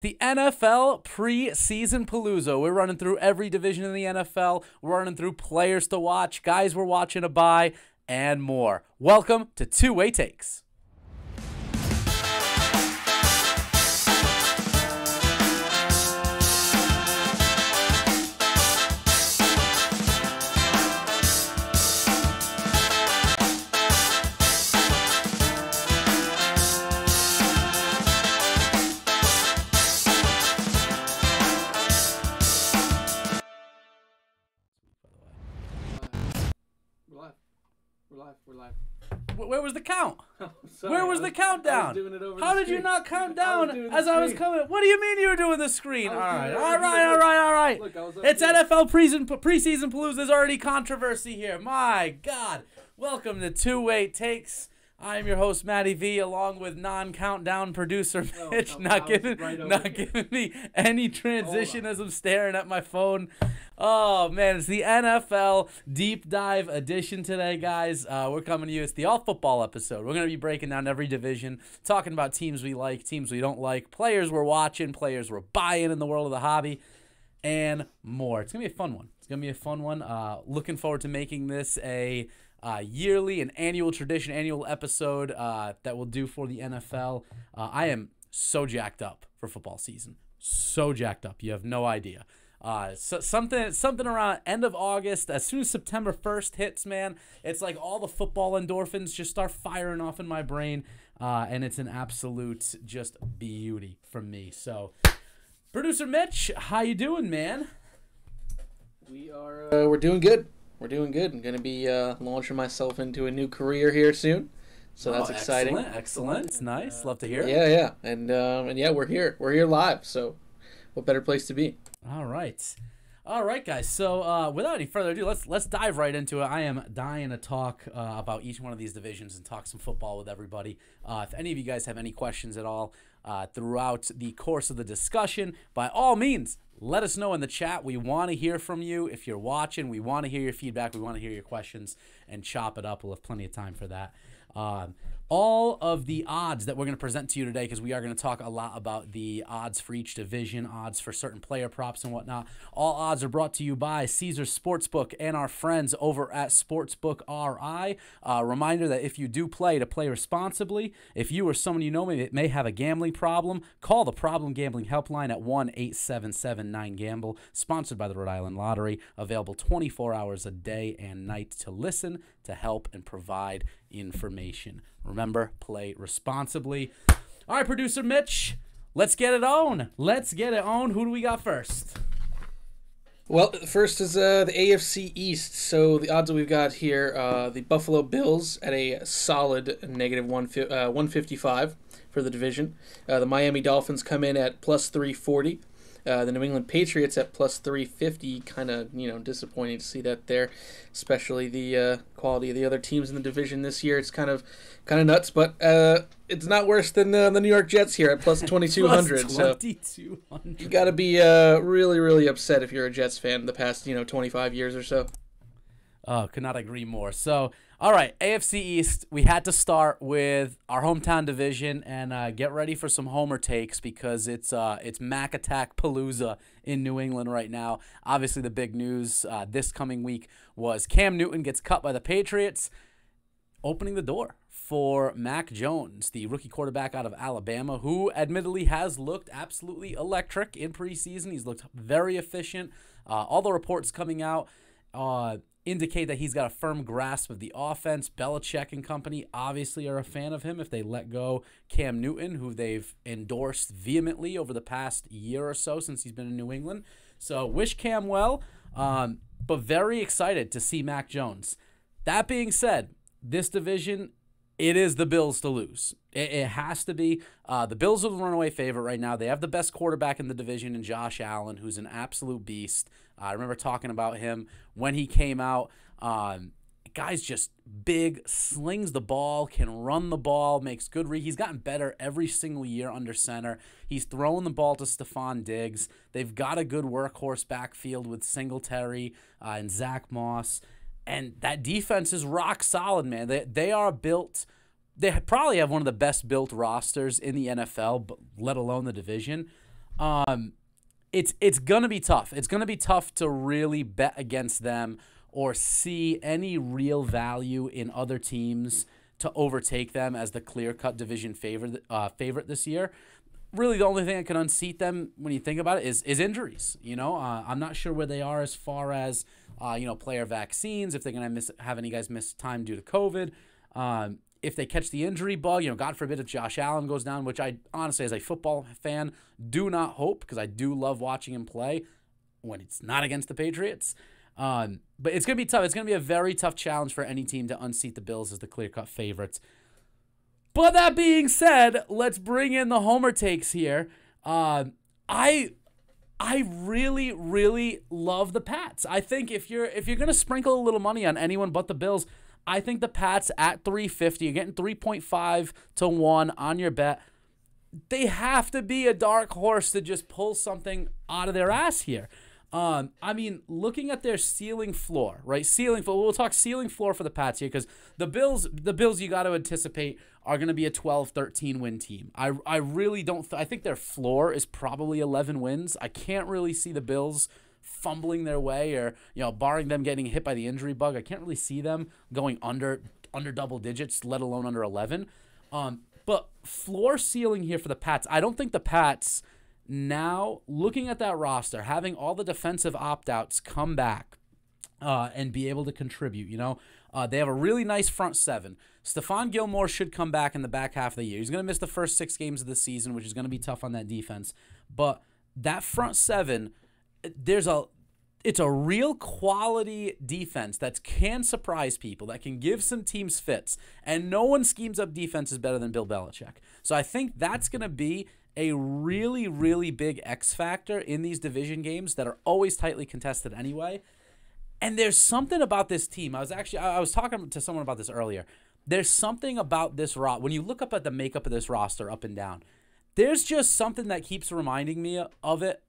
The NFL preseason Palooza. We're running through every division in the NFL. We're running through players to watch, guys we're watching to buy, and more. Welcome to Two-Way Takes. We're live. Where was the count? Sorry, Where was the countdown? I was doing it over How the did you screen. not count down I as I was screen. coming? What do you mean you were doing the screen? I All was right, doing it all over right, here. all right, all right. Look, I was up It's here. NFL preseason Palooza. There's already controversy here. My God. Welcome to Two-Way Takes. I'm your host, Matty V, along with non-countdown producer Mitch, not giving me any transition as I'm staring at my phone. Oh, man, it's the NFL Deep Dive edition today, guys. We're coming to you. It's the all-football episode. We're going to be breaking down every division, talking about teams we like, teams we don't like, players we're watching, players we're buying in the world of the hobby, and more. It's going to be a fun one. It's going to be a fun one. Looking forward to making this a yearly and annual tradition, annual episode that we'll do for the NFL. I am so jacked up for football season. So jacked up. You have no idea. Something around end of August, as soon as September 1st hits, man, it's like all the football endorphins just start firing off in my brain, and it's an absolute just beauty from me. So, producer Mitch, how you doing, man? We're doing good. We're doing good. I'm gonna be launching myself into a new career here soon, so that's exciting. Excellent. It's nice. Love to hear it. Yeah, and yeah, we're here. We're here live. So, what better place to be? All right, guys. So without any further ado, let's dive right into it. I am dying to talk about each one of these divisions and talk some football with everybody. If any of you guys have any questions at all throughout the course of the discussion, by all means, let us know in the chat. We want to hear from you. If you're watching, we want to hear your feedback. We want to hear your questions and chop it up. We'll have plenty of time for that. All of the odds that we're going to present to you today, because we are going to talk a lot about the odds for each division, odds for certain player props and whatnot. All odds are brought to you by Caesars Sportsbook and our friends over at Sportsbook RI. Reminder that if you do play, to play responsibly. If you or someone you know may have a gambling problem, call the Problem Gambling Helpline at 1-877-9-GAMBLE. Sponsored by the Rhode Island Lottery. Available 24 hours a day and night to listen, to help, and provide information. Remember, play responsibly. All right, producer Mitch, let's get it on. Let's get it on. Who do we got first? Well, first is the AFC East. So the odds that we've got here, the Buffalo Bills at a solid negative 155 for the division. The Miami Dolphins come in at plus 340. The New England Patriots at plus 350, kind of, disappointing to see that there, especially the quality of the other teams in the division this year. It's kind of nuts, but it's not worse than the New York Jets here at plus 2,200. Plus 2,200. So you got to be really, really upset if you're a Jets fan the past 25 years or so. Oh, could not agree more. So, all right, AFC East, we had to start with our hometown division and get ready for some homer takes because it's Mac Attack Palooza in New England right now. Obviously, the big news this coming week was Cam Newton gets cut by the Patriots, opening the door for Mac Jones, the rookie quarterback out of Alabama, who admittedly has looked absolutely electric in preseason. He's looked very efficient. All the reports coming out indicate that he's got a firm grasp of the offense. Belichick and company obviously are a fan of him if they let go Cam Newton, who they've endorsed vehemently over the past year or so since he's been in New England. So wish Cam well, but very excited to see Mac Jones. That being said, this division, it is the Bills to lose. It has to be. The Bills are the runaway favorite right now. They have the best quarterback in the division in Josh Allen, who's an absolute beast. I remember talking about him when he came out. Guy's just big, slings the ball, can run the ball, makes good He's gotten better every single year under center. He's throwing the ball to Stephon Diggs. They've got a good workhorse backfield with Singletary and Zach Moss. And that defense is rock solid, man. They are built. They probably have one of the best built rosters in the NFL, let alone the division. It's going to be tough. It's going to be tough to really bet against them or see any real value in other teams to overtake them as the clear-cut division favorite this year. Really, the only thing that can unseat them when you think about it is injuries. I'm not sure where they are as far as player vaccines, if they're going to have any guys miss time due to COVID. If they catch the injury bug, God forbid if Josh Allen goes down, which I honestly, as a football fan, do not hope, because I do love watching him play when it's not against the Patriots. But it's going to be tough. It's going to be a very tough challenge for any team to unseat the Bills as the clear-cut favorites. But that being said, let's bring in the homer takes here. I really, really love the Pats. I think if you're going to sprinkle a little money on anyone but the Bills, I think the Pats at 350, you're getting 3.5 to 1 on your bet. They have to be a dark horse to just pull something out of their ass here. Looking at their ceiling floor, right? Ceiling floor. We'll talk ceiling floor for the Pats here, because the Bills you got to anticipate are going to be a 12-13 win team. I really don't. I think their floor is probably 11 wins. I can't really see the Bills fumbling their way, or barring them getting hit by the injury bug. I can't really see them going under double digits, let alone under 11. But floor ceiling here for the Pats. I don't think the Pats, now looking at that roster, having all the defensive opt-outs come back and be able to contribute, they have a really nice front seven. Stephon Gilmore should come back in the back half of the year. He's going to miss the first 6 games of the season, which is going to be tough on that defense. But that front seven, it's a real quality defense that can surprise people, that can give some teams fits, and no one schemes up defenses better than Bill Belichick. So I think that's going to be a really, really big X factor in these division games that are always tightly contested anyway. And there's something about this team. I was talking to someone about this earlier. There's something about this when you look up at the makeup of this roster up and down, there's just something that keeps reminding me of it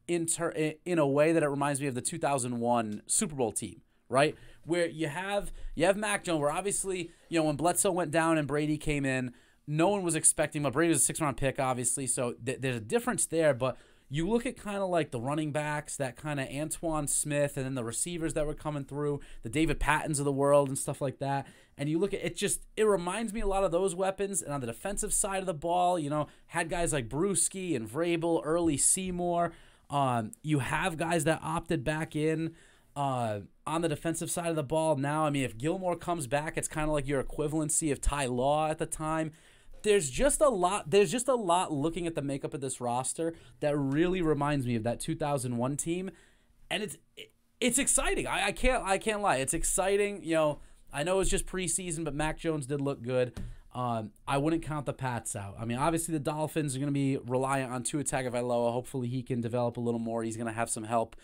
in a way that it reminds me of the 2001 Super Bowl team, right? Where you have Mac Jones, where obviously, when Bledsoe went down and Brady came in, no one was expecting, but Brady was a 6th-round pick, obviously, so there's a difference there. But you look at kind of like the running backs, that kind of Antoine Smith, and then the receivers that were coming through, the David Pattons of the world and stuff like that, and you look at it, it reminds me a lot of those weapons. And on the defensive side of the ball, had guys like Brewski and Vrabel, early Seymour. You have guys that opted back in on the defensive side of the ball now. If Gilmore comes back, it's kind of like your equivalency of Ty Law at the time. There's just a lot looking at the makeup of this roster that really reminds me of that 2001 team, and it's exciting. I can't lie. It's exciting. I know it's just preseason, but Mac Jones did look good. I wouldn't count the Pats out. Obviously the Dolphins are going to be reliant on Tua Tagovailoa. Hopefully he can develop a little more. He's going to have some help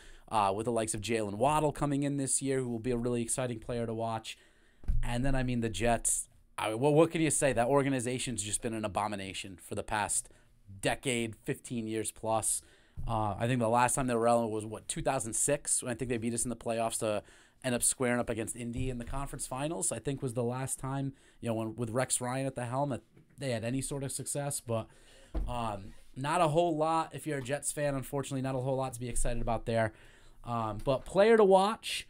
with the likes of Jalen Waddle coming in this year, who will be a really exciting player to watch. And then, the Jets. What can you say? That organization's just been an abomination for the past decade, 15 years plus. I think the last time they were relevant was, 2006, when I think they beat us in the playoffs to end up squaring up against Indy in the conference finals. I think was the last time, with Rex Ryan at the helm, that they had any sort of success. But not a whole lot, if you're a Jets fan, unfortunately, not a whole lot to be excited about there. But player to watch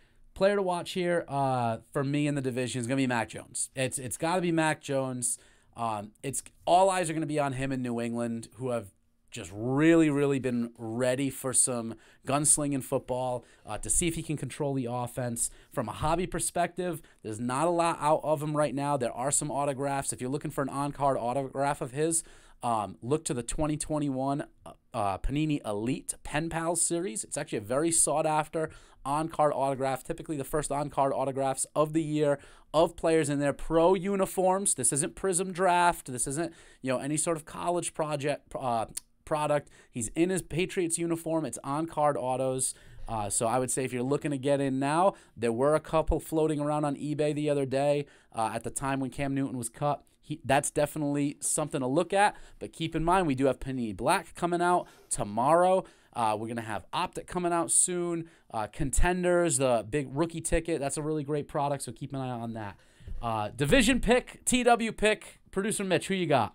here for me in the division is going to be Mac Jones. It's got to be Mac Jones. It's all eyes are going to be on him in New England, who have just really, really been ready for some gunslinging football to see if he can control the offense. From a hobby perspective, there's not a lot out of him right now. There are some autographs. If you're looking for an on-card autograph of his, look to the 2021 Panini Elite Pen Pals series. It's actually a very sought-after on-card autograph, typically the first on-card autographs of the year of players in their pro uniforms. This isn't Prism Draft. This isn't any sort of college product. He's in his Patriots uniform. It's on-card autos. So I would say if you're looking to get in now, there were a couple floating around on eBay the other day at the time when Cam Newton was cut. That's definitely something to look at. But keep in mind, we do have Panini Black coming out tomorrow. We're going to have Optic coming out soon. Contenders, the big rookie ticket. That's a really great product, so keep an eye on that. Division pick, TW pick. Producer Mitch, who you got?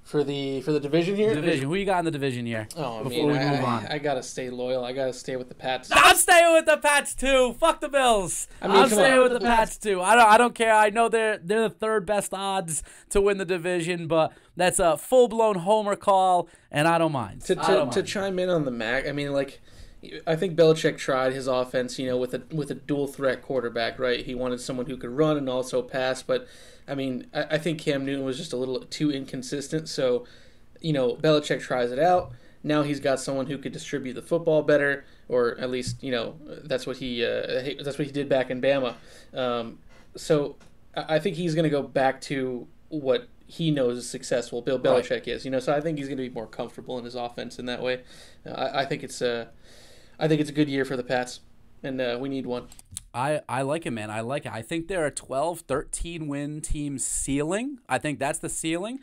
For the division here? Division. Who you got in the division here? Oh, before we move on. I gotta stay loyal. I gotta stay with the Pats. I'm staying with the Pats too. Fuck the Bills. I'm staying with the Pats too. I don't care. I know they're the third best odds to win the division, but that's a full blown homer call, and I don't mind. To chime in on the Mac, I mean, like, I think Belichick tried his offense, with a dual threat quarterback, right? He wanted someone who could run and also pass, but I mean, I think Cam Newton was just a little too inconsistent. So, Belichick tries it out. Now he's got someone who could distribute the football better, or at least that's what he did back in Bama. So I think he's going to go back to what he knows is successful. Bill Belichick is, So I think he's going to be more comfortable in his offense in that way. I think it's a good year for the Pats, and we need one. I like it, man. I like it. I think they're a 12, 13-win team ceiling. I think that's the ceiling.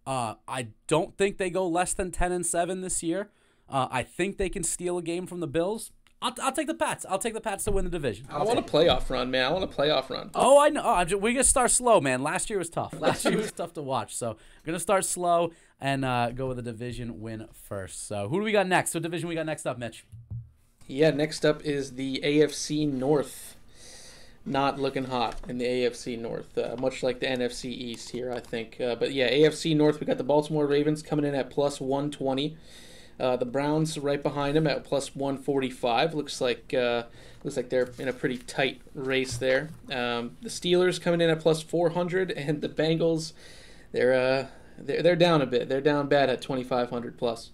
I don't think they go less than 10-7 this year. I think they can steal a game from the Bills. I'll take the Pats. I'll take the Pats to win the division. I want a playoff run, man. I want a playoff run. Oh, I know. We're going to start slow, man. Last year was tough. Last year was tough to watch. So we're going to start slow and go with a division win first. So who do we got next? So division we got next up, Mitch. Yeah, next up is the AFC North. Not looking hot in the AFC North, much like the NFC East here, I think. But yeah, AFC North, we got the Baltimore Ravens coming in at plus 120. The Browns right behind them at plus 145. Looks like they're in a pretty tight race there. The Steelers coming in at plus 400, and the Bengals, they're down a bit. They're down bad at 2,500 plus.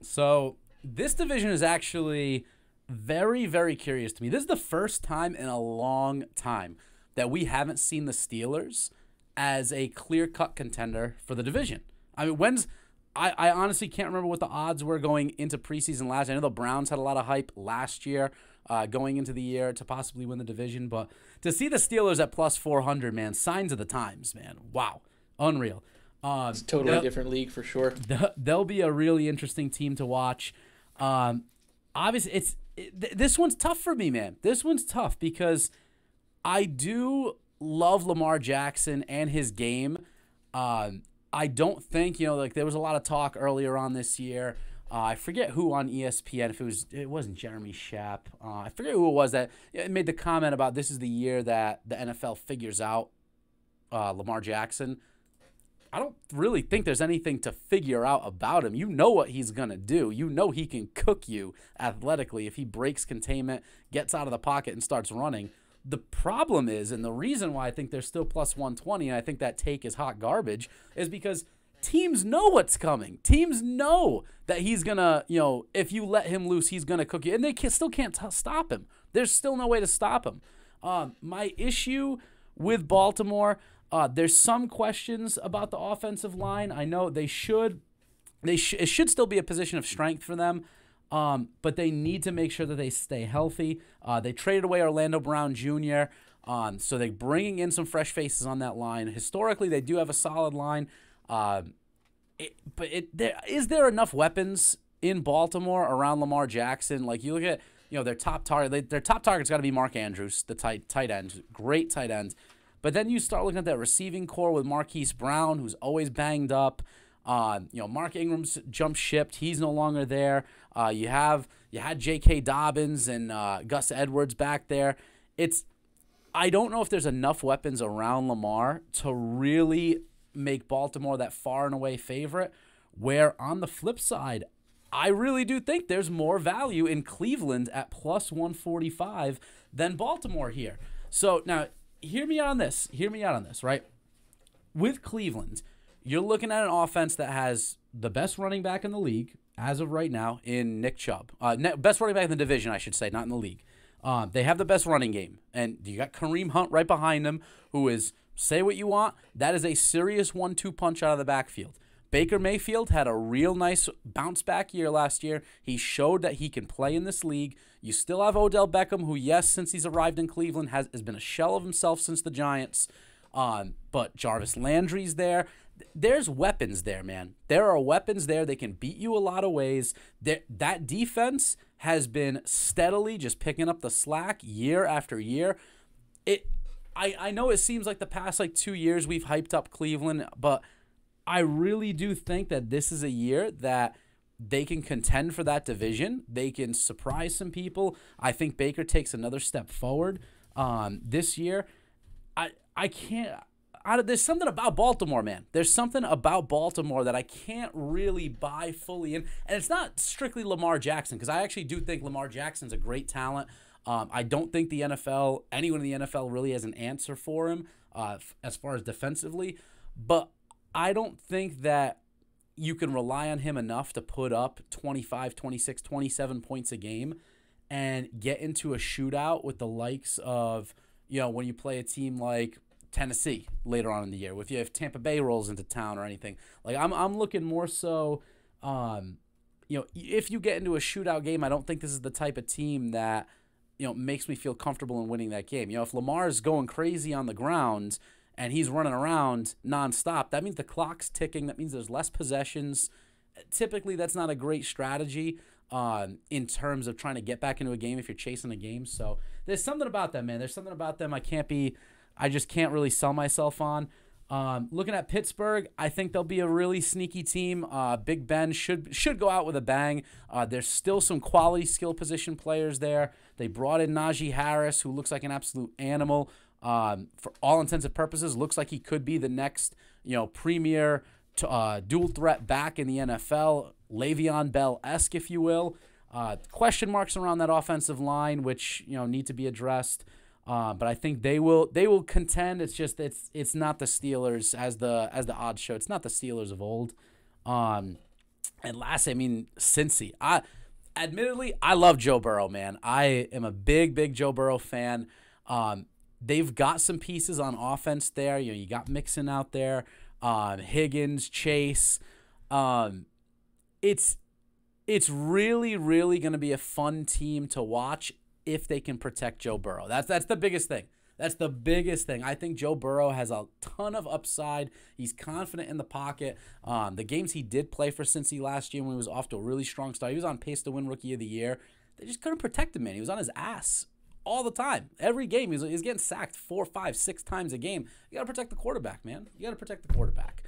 So this division is actually very, very curious to me. This is the first time in a long time that we haven't seen the Steelers as a clear-cut contender for the division. I mean, I honestly can't remember what the odds were going into preseason last year. I know the Browns had a lot of hype last year going into the year to possibly win the division, but to see the Steelers at plus 400, man, signs of the times, man. Wow. Unreal. It's a totally different league for sure. They'll be a really interesting team to watch. Obviously, this one's tough for me, man. This one's tough because I do love Lamar Jackson and his game. I don't think, there was a lot of talk earlier on this year. I forget who on ESPN, it wasn't Jeremy Schaap. I forget who it was that made the comment about this is the year that the NFL figures out Lamar Jackson. I don't really think there's anything to figure out about him. You know what he's going to do. You know he can cook you athletically if he breaks containment, gets out of the pocket, and starts running. The problem is, and the reason why I think they're still plus 120, and I think that take is hot garbage, is because teams know what's coming. Teams know that he's going to, if you let him loose, he's going to cook you. And they still can't stop him. There's still no way to stop him. My issue with Baltimore, there's some questions about the offensive line. I know it should still be a position of strength for them, but they need to make sure that they stay healthy. They traded away Orlando Brown Jr., so they're bringing in some fresh faces on that line. Historically, they do have a solid line, is there enough weapons in Baltimore around Lamar Jackson? Like, you look at their top target. Their top target's got to be Mark Andrews, the tight end, great tight end. But then you start looking at that receiving core with Marquise Brown, who's always banged up. Mark Ingram's jumped ship. He's no longer there. You had J.K. Dobbins and Gus Edwards back there. I don't know if there's enough weapons around Lamar to really make Baltimore that far and away favorite, where on the flip side, I really do think there's more value in Cleveland at plus 145 than Baltimore here. So now, hear me out on this, right? With Cleveland, you're looking at an offense that has the best running back in the league as of right now in Nick Chubb. Best running back in the division, I should say, not in the league. They have the best running game. And you got Kareem Hunt right behind them, who is, say what you want, that is a serious 1-2 punch out of the backfield. Baker Mayfield had a real nice bounce-back year last year. He showed that he can play in this league. You still have Odell Beckham, who, yes, since he's arrived in Cleveland, has been a shell of himself since the Giants. But Jarvis Landry's there. There's weapons there, man. There are weapons there. They can beat you a lot of ways. That defense has been steadily just picking up the slack year after year. I know it seems like the past 2 years we've hyped up Cleveland, but I really do think that this is a year that they can contend for that division. They can surprise some people. I think Baker takes another step forward this year. I can't. There's something about Baltimore, man. There's something about Baltimore that I can't really buy fully in. And it's not strictly Lamar Jackson, because I actually do think Lamar Jackson's a great talent. I don't think the NFL, anyone in the NFL really has an answer for him as far as defensively. But I don't think that you can rely on him enough to put up 25, 26, 27 points a game and get into a shootout with the likes of, when you play a team like Tennessee later on in the year, if Tampa Bay rolls into town or anything. Like I'm looking more so, if you get into a shootout game, I don't think this is the type of team that, makes me feel comfortable in winning that game. If Lamar's going crazy on the ground and he's running around nonstop, that means the clock's ticking. That means there's less possessions. Typically, that's not a great strategy in terms of trying to get back into a game if you're chasing a game. So there's something about them, man. There's something about them I just can't really sell myself on. Looking at Pittsburgh, I think they'll be a really sneaky team. Big Ben should go out with a bang. There's still some quality skill position players there. They brought in Najee Harris, who looks like an absolute animal. For all intents and purposes, looks like he could be the next, premier dual threat back in the NFL, Le'Veon Bell-esque, if you will. Question marks around that offensive line, which need to be addressed. But I think they will contend. It's just it's not the Steelers as the odds show. It's not the Steelers of old. And last, Cincy. Admittedly, I love Joe Burrow, man. I am a big Joe Burrow fan. They've got some pieces on offense there. You got Mixon out there, Higgins, Chase. It's really going to be a fun team to watch if they can protect Joe Burrow. That's the biggest thing. That's the biggest thing. I think Joe Burrow has a ton of upside. He's confident in the pocket. The games he did play for Cincy last year when he was off to a really strong start, he was on pace to win Rookie of the Year. They just couldn't protect him, man. He was on his ass all the time. Every game, he's getting sacked 4, 5, 6 times a game. You got to protect the quarterback, man. You got to protect the quarterback.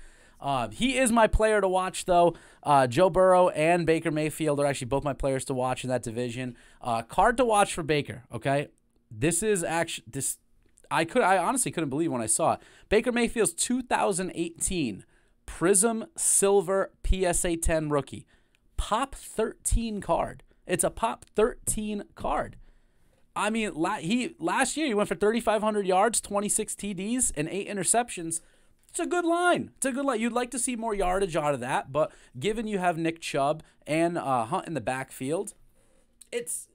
He is my player to watch, though. Joe Burrow and Baker Mayfield are actually both my players to watch in that division. Card to watch for Baker, okay? I honestly couldn't believe when I saw it. Baker Mayfield's 2018 Prism Silver PSA 10 rookie. Pop 13 card. It's a Pop 13 card. Last year he went for 3,500 yards, 26 TDs, and 8 interceptions. It's a good line. You'd like to see more yardage out of that, but given you have Nick Chubb and Hunt in the backfield, it's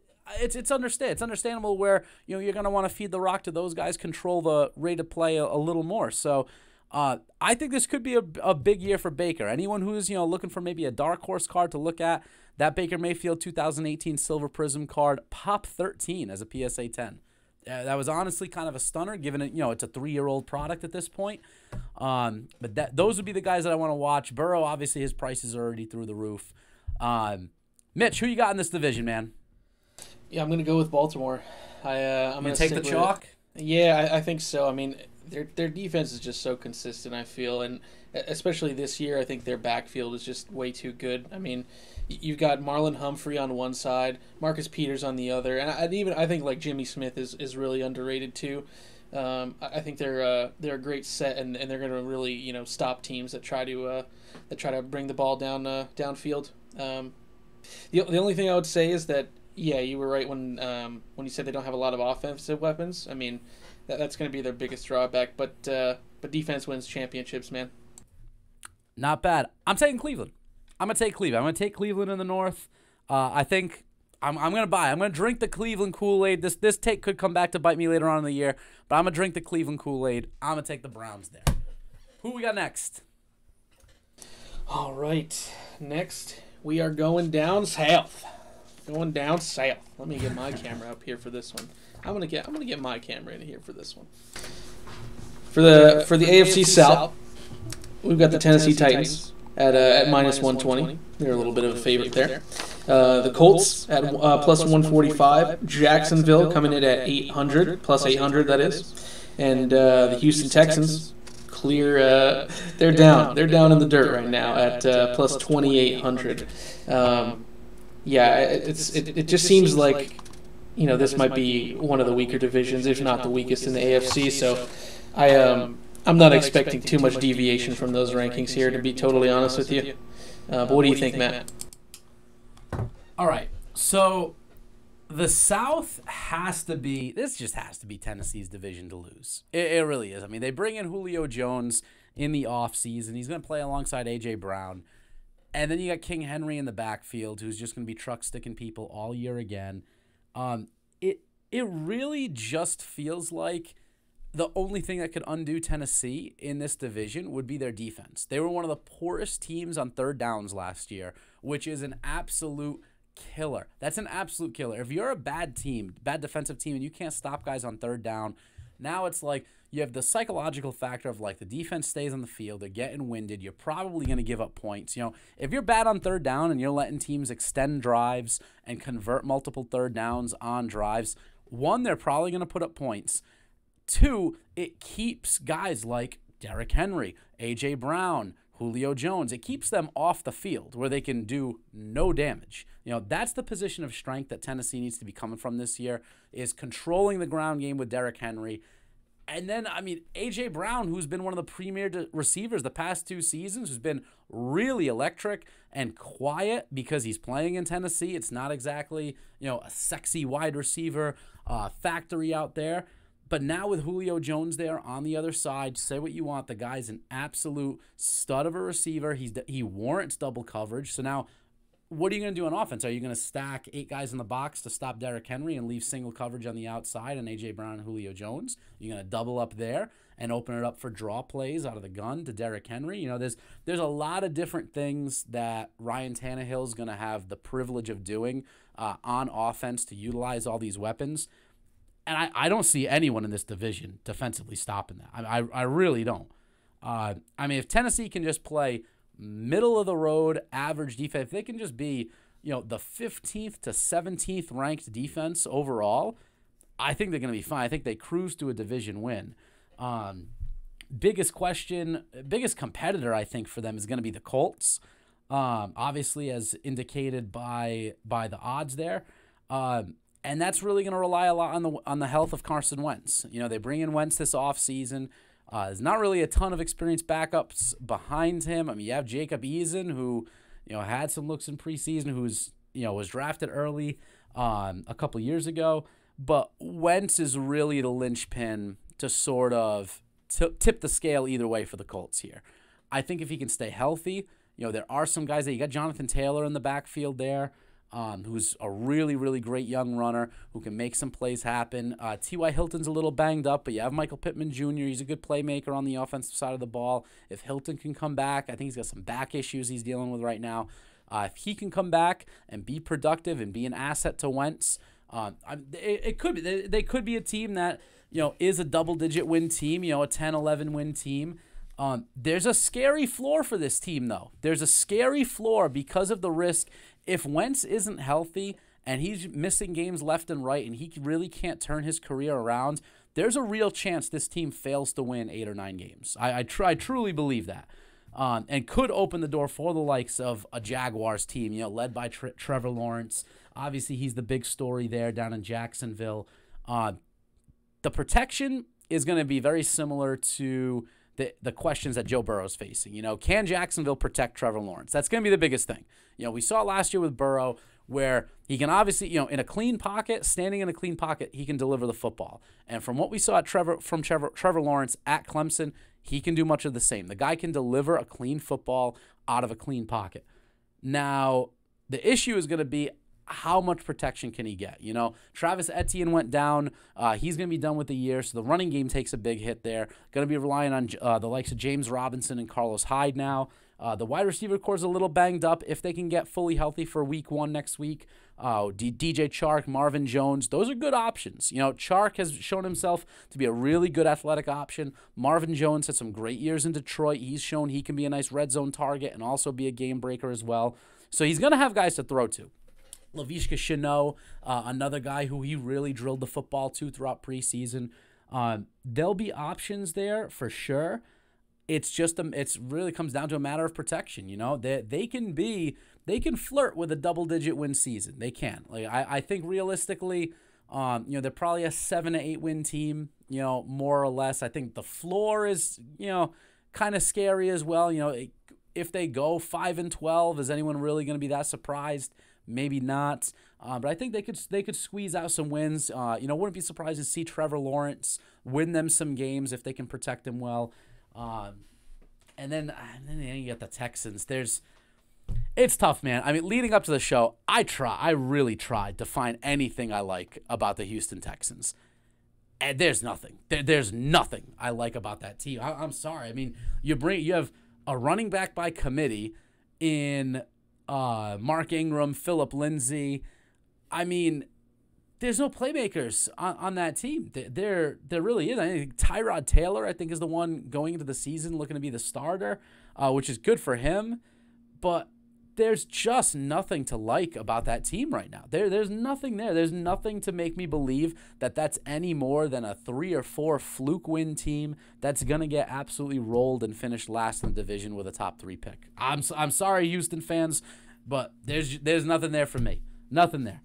understandable where you're going to want to feed the rock to those guys, control the rate of play a little more. So I think this could be a big year for Baker. Anyone who's looking for maybe a dark horse card to look at, that Baker Mayfield 2018 Silver Prism card, Pop 13 as a PSA 10. That was honestly kind of a stunner, given it, it's a 3-year-old product at this point. But those would be the guys that I want to watch. Burrow, obviously, his prices are already through the roof. Mitch, who you got in this division, man? Yeah, I'm going to go with Baltimore. I'm going to take the chalk? Yeah, I think so. Their defense is just so consistent, I feel, and especially this year, I think their backfield is just way too good. You've got Marlon Humphrey on one side, Marcus Peters on the other, and I think like Jimmy Smith is really underrated too. I think they're a great set, and they're going to really stop teams that try to bring the ball downfield. The only thing I would say is that you were right when you said they don't have a lot of offensive weapons. That's going to be their biggest drawback, but defense wins championships, man. Not bad. I'm taking Cleveland. I'm going to take Cleveland in the North. I think I'm going to buy. I'm going to drink the Cleveland Kool-Aid. This take could come back to bite me later on in the year, but I'm going to drink the Cleveland Kool-Aid. I'm going to take the Browns there. Who we got next? All right. Next, we are going down south. Let me get my camera up here for this one. I'm gonna get my camera in here for this one. For the AFC South, we've got the Tennessee Titans at minus 120. They're a little bit of a favorite there. The Colts at plus 145. Jacksonville coming in at 800, plus 800 that is. And the Houston Texans clear. They're down. They're down in the dirt right now at plus 2,800. Yeah, it just seems like this might be one of the weaker divisions, if not the weakest in the AFC. So I'm not expecting too much deviation from those rankings here, to be totally honest with you. But what do you think, Matt? All right, so the South just has to be Tennessee's division to lose. It really is. I mean, they bring in Julio Jones in the offseason. He's going to play alongside A.J. Brown. And then you got King Henry in the backfield, who's just going to be truck sticking people all year again. It really just feels like the only thing that could undo Tennessee in this division would be their defense. They were one of the poorest teams on third downs last year, which is an absolute killer. That's an absolute killer. If you're a bad team, bad defensive team, and you can't stop guys on third down, now it's like you have the psychological factor of like the defense stays on the field, they're getting winded, you're probably going to give up points. If you're bad on third down and you're letting teams extend drives and convert multiple third downs on drives, one, they're probably going to put up points. Two, it keeps guys like Derrick Henry, A.J. Brown, Julio Jones. It keeps them off the field where they can do no damage. That's the position of strength that Tennessee needs to be coming from this year, is controlling the ground game with Derrick Henry. And then, A.J. Brown, who's been one of the premier receivers the past 2 seasons, who's been really electric and quiet because he's playing in Tennessee. It's not exactly, a sexy wide receiver factory out there. But now with Julio Jones there on the other side, say what you want, the guy's an absolute stud of a receiver. He warrants double coverage. So now, what are you going to do on offense? Are you going to stack 8 guys in the box to stop Derrick Henry and leave single coverage on the outside and A.J. Brown and Julio Jones? You're going to double up there and open it up for draw plays out of the gun to Derrick Henry? There's a lot of different things that Ryan Tannehill's going to have the privilege of doing on offense to utilize all these weapons. And I don't see anyone in this division defensively stopping that. I really don't. If Tennessee can just play middle-of-the-road average defense, if they can just be, the 15th to 17th ranked defense overall, I think they're going to be fine. I think they cruise to a division win. Biggest competitor, I think, for them is going to be the Colts, obviously, as indicated by the odds there. And that's really going to rely a lot on the health of Carson Wentz. They bring in Wentz this offseason. There's not really a ton of experienced backups behind him. You have Jacob Eason, who, had some looks in preseason, who's, was drafted early a couple years ago. But Wentz is really the linchpin to sort of tip the scale either way for the Colts here. I think if he can stay healthy, there are some guys you got Jonathan Taylor in the backfield there. Who's a really, really great young runner who can make some plays happen. T.Y. Hilton's a little banged up, but you have Michael Pittman Jr. He's a good playmaker on the offensive side of the ball. If Hilton can come back, I think he's got some back issues he's dealing with right now. If he can come back and be productive and be an asset to Wentz, it could be. They could be a team that, is a double-digit win team, a 10-11 win team. There's a scary floor for this team, though. There's a scary floor because of the risk. If Wentz isn't healthy and he's missing games left and right and he really can't turn his career around, there's a real chance this team fails to win 8 or 9 games. I truly believe that. And could open the door for the likes of a Jaguars team, led by Trevor Lawrence. Obviously, he's the big story there down in Jacksonville. The protection is going to be very similar to the questions that Joe Burrow's facing. Can Jacksonville protect Trevor Lawrence? That's going to be the biggest thing. We saw last year with Burrow where he can obviously, in a clean pocket, standing in a clean pocket, he can deliver the football. And from what we saw from Trevor Lawrence at Clemson, he can do much of the same. The guy can deliver a clean football out of a clean pocket. Now, the issue is going to be how much protection can he get? Travis Etienne went down. He's going to be done with the year, so the running game takes a big hit there. Going to be relying on the likes of James Robinson and Carlos Hyde now. The wide receiver core is a little banged up. If they can get fully healthy for week 1 next week, DJ Chark, Marvin Jones, those are good options. Chark has shown himself to be a really good athletic option. Marvin Jones had some great years in Detroit. He's shown he can be a nice red zone target and also be a game breaker as well. So he's going to have guys to throw to. Laviska Shenault, another guy who he really drilled the football to throughout preseason. There'll be options there for sure. it's really comes down to a matter of protection. You know, they can flirt with a double-digit win season. They can. Like I think realistically, you know, they're probably a 7 to 8 win team. You know, more or less. I think the floor is, you know, kind of scary as well. You know, if they go 5-12, is anyone really going to be that surprised? Maybe not. But I think they could squeeze out some wins. You know, wouldn't be surprised to see Trevor Lawrence win them some games if they can protect him well. And then you got the Texans. It's tough, man. I mean, leading up to the show, I really tried to find anything I like about the Houston Texans. And there's nothing. There's nothing I like about that team. I'm sorry. I mean, you have a running back by committee in Mark Ingram, Phillip Lindsay. I mean, there's no playmakers on that team. There really is. I think Tyrod Taylor, I think, is the one going into the season looking to be the starter, which is good for him. But there's just nothing to like about that team right now. There's nothing there. There's nothing to make me believe that that's any more than a 3 or 4 fluke win team that's going to get absolutely rolled and finish last in the division with a top 3 pick. I'm sorry, Houston fans, but there's nothing there for me. Nothing there.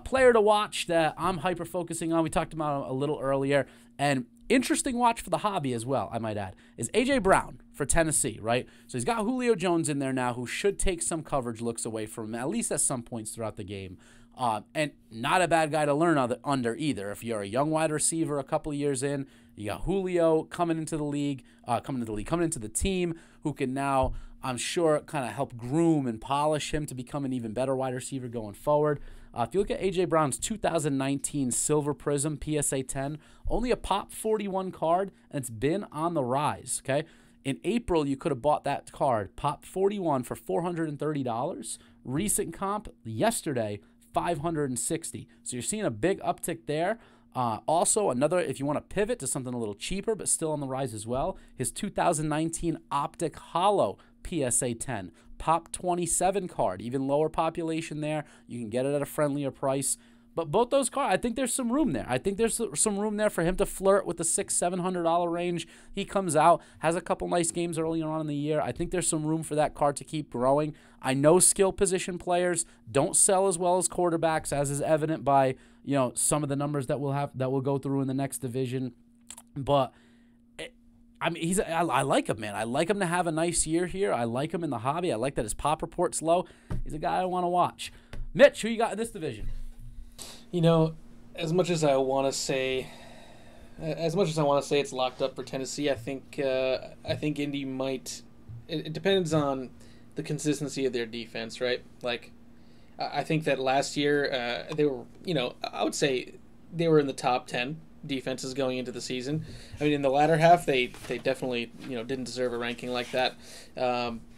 Player to watch that I'm hyper-focusing on, we talked about a little earlier, and interesting watch for the hobby as well, I might add, is A.J. Brown for Tennessee, right? So he's got Julio Jones in there now, who should take some coverage looks away from him, at least at some points throughout the game. And not a bad guy to learn under either. If you're a young wide receiver a couple of years in, you got Julio coming into the team, who can now, I'm sure, kind of help groom and polish him to become an even better wide receiver going forward. If you look at A.J. Brown's 2019 Silver Prism PSA 10, only a Pop 41 card, and it's been on the rise, okay? In April, you could have bought that card, Pop 41, for $430. Recent comp, yesterday, $560. So you're seeing a big uptick there. Also, another, if you want to pivot to something a little cheaper but still on the rise as well, his 2019 Optic Hollow PSA 10, Pop 27 card, even lower population there. You can get it at a friendlier price. But both those cards, I think there's some room there. I think there's some room there for him to flirt with the $600-$700 range. He comes out, has a couple nice games early on in the year. I think there's some room for that card to keep growing. I know skill position players don't sell as well as quarterbacks, as is evident by, you know, some of the numbers that we'll go through in the next division. But I mean, I like him, man. I like him to have a nice year here. I like him in the hobby. I like that his pop report's low. He's a guy I want to watch. Mitch, who you got in this division? You know, as much as I want to say it's locked up for Tennessee, I think Indy might. It depends on the consistency of their defense, right? Like, I think that last year they were, you know, I would say they were in the top 10 defenses going into the season. I mean, in the latter half, they definitely, you know, didn't deserve a ranking like that.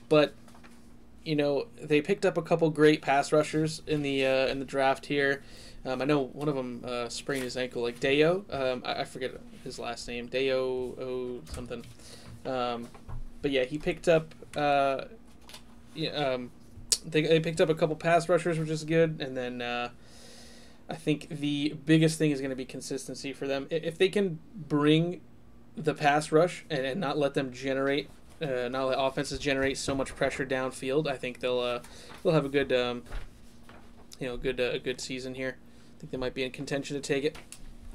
But you know, they picked up a couple great pass rushers in the draft here. I know one of them sprained his ankle, like Deo. I forget his last name, Deo something. But yeah, he picked up. They picked up a couple pass rushers, which is good, and then I think the biggest thing is going to be consistency for them. If they can bring the pass rush and not let them generate, not let offenses generate so much pressure downfield, I think they'll have a good, a good season here. I think they might be in contention to take it.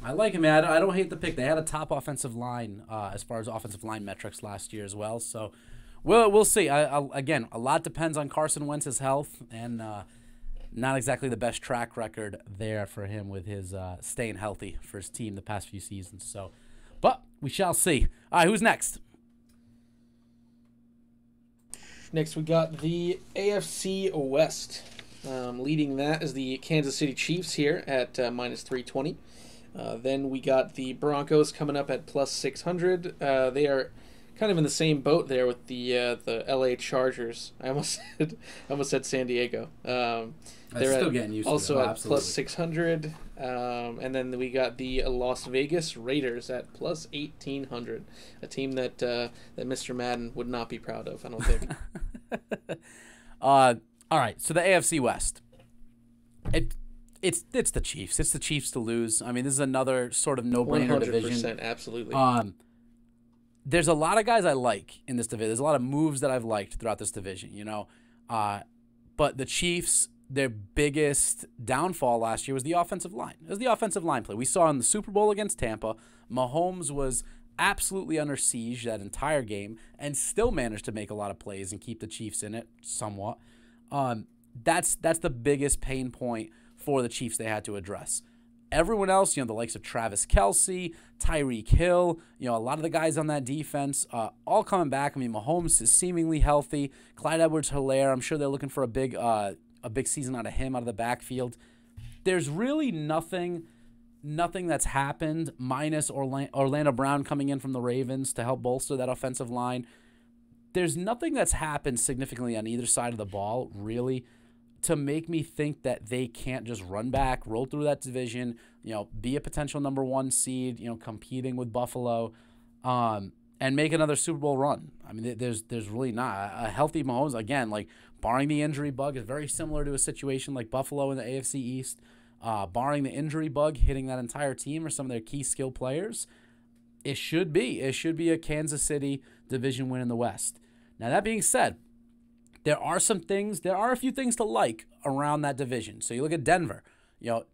I like him, man. I don't hate the pick. They had a top offensive line as far as offensive line metrics last year as well. So we'll see. Again, a lot depends on Carson Wentz's health, and not exactly the best track record there for him with his staying healthy for his team the past few seasons. So, but we shall see. All right, who's next? Next, we got the AFC West. Leading that is the Kansas City Chiefs here at minus 320. Then we got the Broncos coming up at plus 600. They are kind of in the same boat there with the LA Chargers. I almost said San Diego. They're still getting used also to it. at plus 600. And then we got the Las Vegas Raiders at plus 1,800. A team that Mr. Madden would not be proud of, I don't think. All right, so the AFC West. It's the Chiefs. It's the Chiefs to lose. I mean, this is another sort of no-brainer division. 100%, absolutely. there's a lot of guys I like in this division. There's a lot of moves that I've liked throughout this division, but the Chiefs, their biggest downfall last year was the offensive line. It was the offensive line play. We saw in the Super Bowl against Tampa, Mahomes was absolutely under siege that entire game and still managed to make a lot of plays and keep the Chiefs in it somewhat. That's the biggest pain point for the Chiefs they had to address. Everyone else, the likes of Travis Kelce, Tyreek Hill, a lot of the guys on that defense, all coming back. I mean, Mahomes is seemingly healthy. Clyde Edwards-Helaire, I'm sure they're looking for a big season out of him out of the backfield. There's really nothing that's happened minus Orlando Brown coming in from the Ravens to help bolster that offensive line. There's nothing that's happened significantly on either side of the ball, really, to make me think that they can't just run back, roll through that division, be a potential number 1 seed, competing with Buffalo, and make another Super Bowl run. I mean, there's really not. A healthy Mahomes, again, like barring the injury bug, is very similar to a situation like Buffalo in the AFC East. Barring the injury bug hitting that entire team or some of their key skill players, it should be a Kansas City division win in the West. Now, that being said, there are a few things to like around that division. So you look at Denver,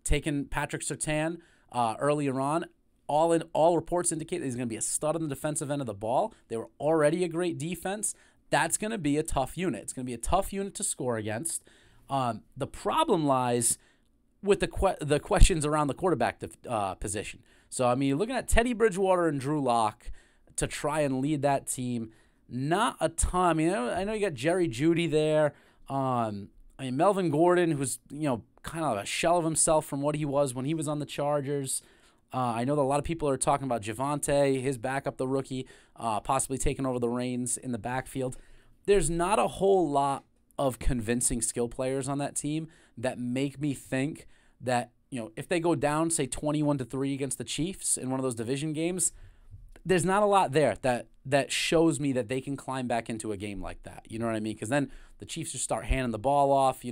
taking Patrick Surtain earlier on. All reports indicate that he's going to be a stud on the defensive end of the ball. They were already a great defense. That's going to be a tough unit. It's going to be a tough unit to score against. The problem lies with the questions around the quarterback position. So, I mean, you're looking at Teddy Bridgewater and Drew Lock to try and lead that team. Not a ton. I mean, I know you got Jerry Jeudy there. Melvin Gordon, who's, kind of a shell of himself from what he was when he was on the Chargers. I know that a lot of people are talking about Javonte, his backup, the rookie, possibly taking over the reins in the backfield. There's not a whole lot of convincing skill players on that team that make me think that, if they go down, say 21-3 against the Chiefs in one of those division games, there's not a lot there that shows me that they can climb back into a game like that. You know what I mean? Because then the Chiefs just start handing the ball off,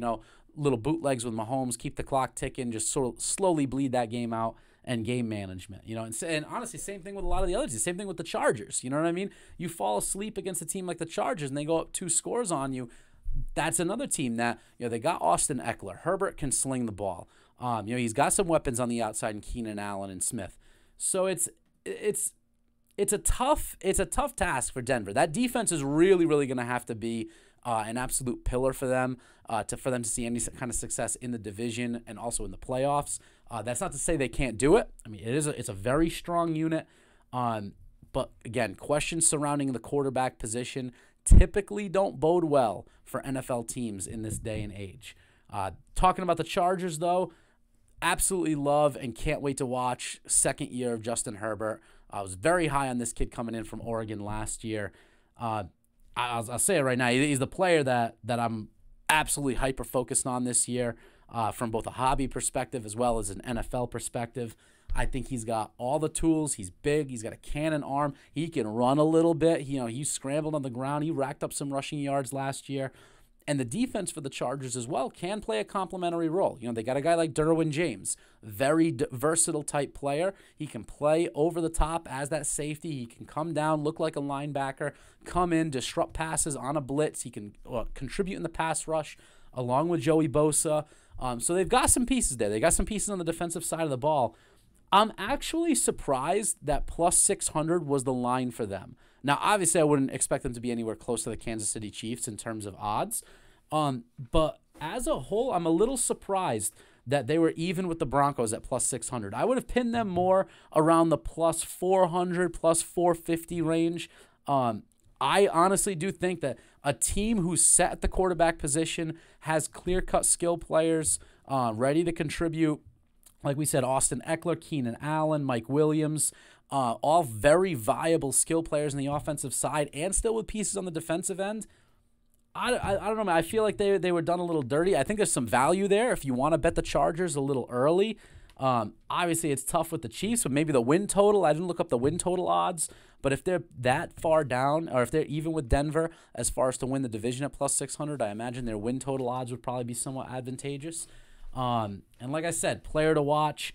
little bootlegs with Mahomes, keep the clock ticking, just sort of slowly bleed that game out, and game management. And honestly, same thing with a lot of the other teams. Same thing with the Chargers. You know what I mean? You fall asleep against a team like the Chargers and they go up 2 scores on you. That's another team that, they got Austin Eckler. Herbert can sling the ball. He's got some weapons on the outside in Keenan Allen and Smith. So it's a tough task for Denver. That defense is really, really going to have to be an absolute pillar for them for them to see any kind of success in the division and also in the playoffs. That's not to say they can't do it. I mean, it's a very strong unit. But again, questions surrounding the quarterback position typically don't bode well for NFL teams in this day and age. Talking about the Chargers, though, absolutely love and can't wait to watch second year of Justin Herbert. I was very high on this kid coming in from Oregon last year. I'll say it right now. He's the player that I'm absolutely hyper-focused on this year from both a hobby perspective as well as an NFL perspective. I think he's got all the tools. He's big. He's got a cannon arm. He can run a little bit. He scrambled on the ground. He racked up some rushing yards last year. And the defense for the Chargers as well can play a complementary role. They got a guy like Derwin James, very versatile type player. He can play over the top as that safety. He can come down, look like a linebacker, come in, disrupt passes on a blitz. He can contribute in the pass rush along with Joey Bosa. So they've got some pieces there. They got some pieces on the defensive side of the ball. I'm actually surprised that plus 600 was the line for them. Now, obviously, I wouldn't expect them to be anywhere close to the Kansas City Chiefs in terms of odds. But as a whole, I'm a little surprised that they were even with the Broncos at plus 600. I would have pinned them more around the plus 400, plus 450 range. I honestly do think that a team who's set at the quarterback position, has clear-cut skill players ready to contribute, like we said, Austin Eckler, Keenan Allen, Mike Williams, all very viable skill players on the offensive side and still with pieces on the defensive end. I don't know, man. I feel like they were done a little dirty. I think there's some value there if you want to bet the Chargers a little early. Obviously, it's tough with the Chiefs, but maybe the win total. I didn't look up the win total odds, but if they're that far down, or if they're even with Denver as far as to win the division at plus 600, I imagine their win total odds would probably be somewhat advantageous. And like I said, player to watch.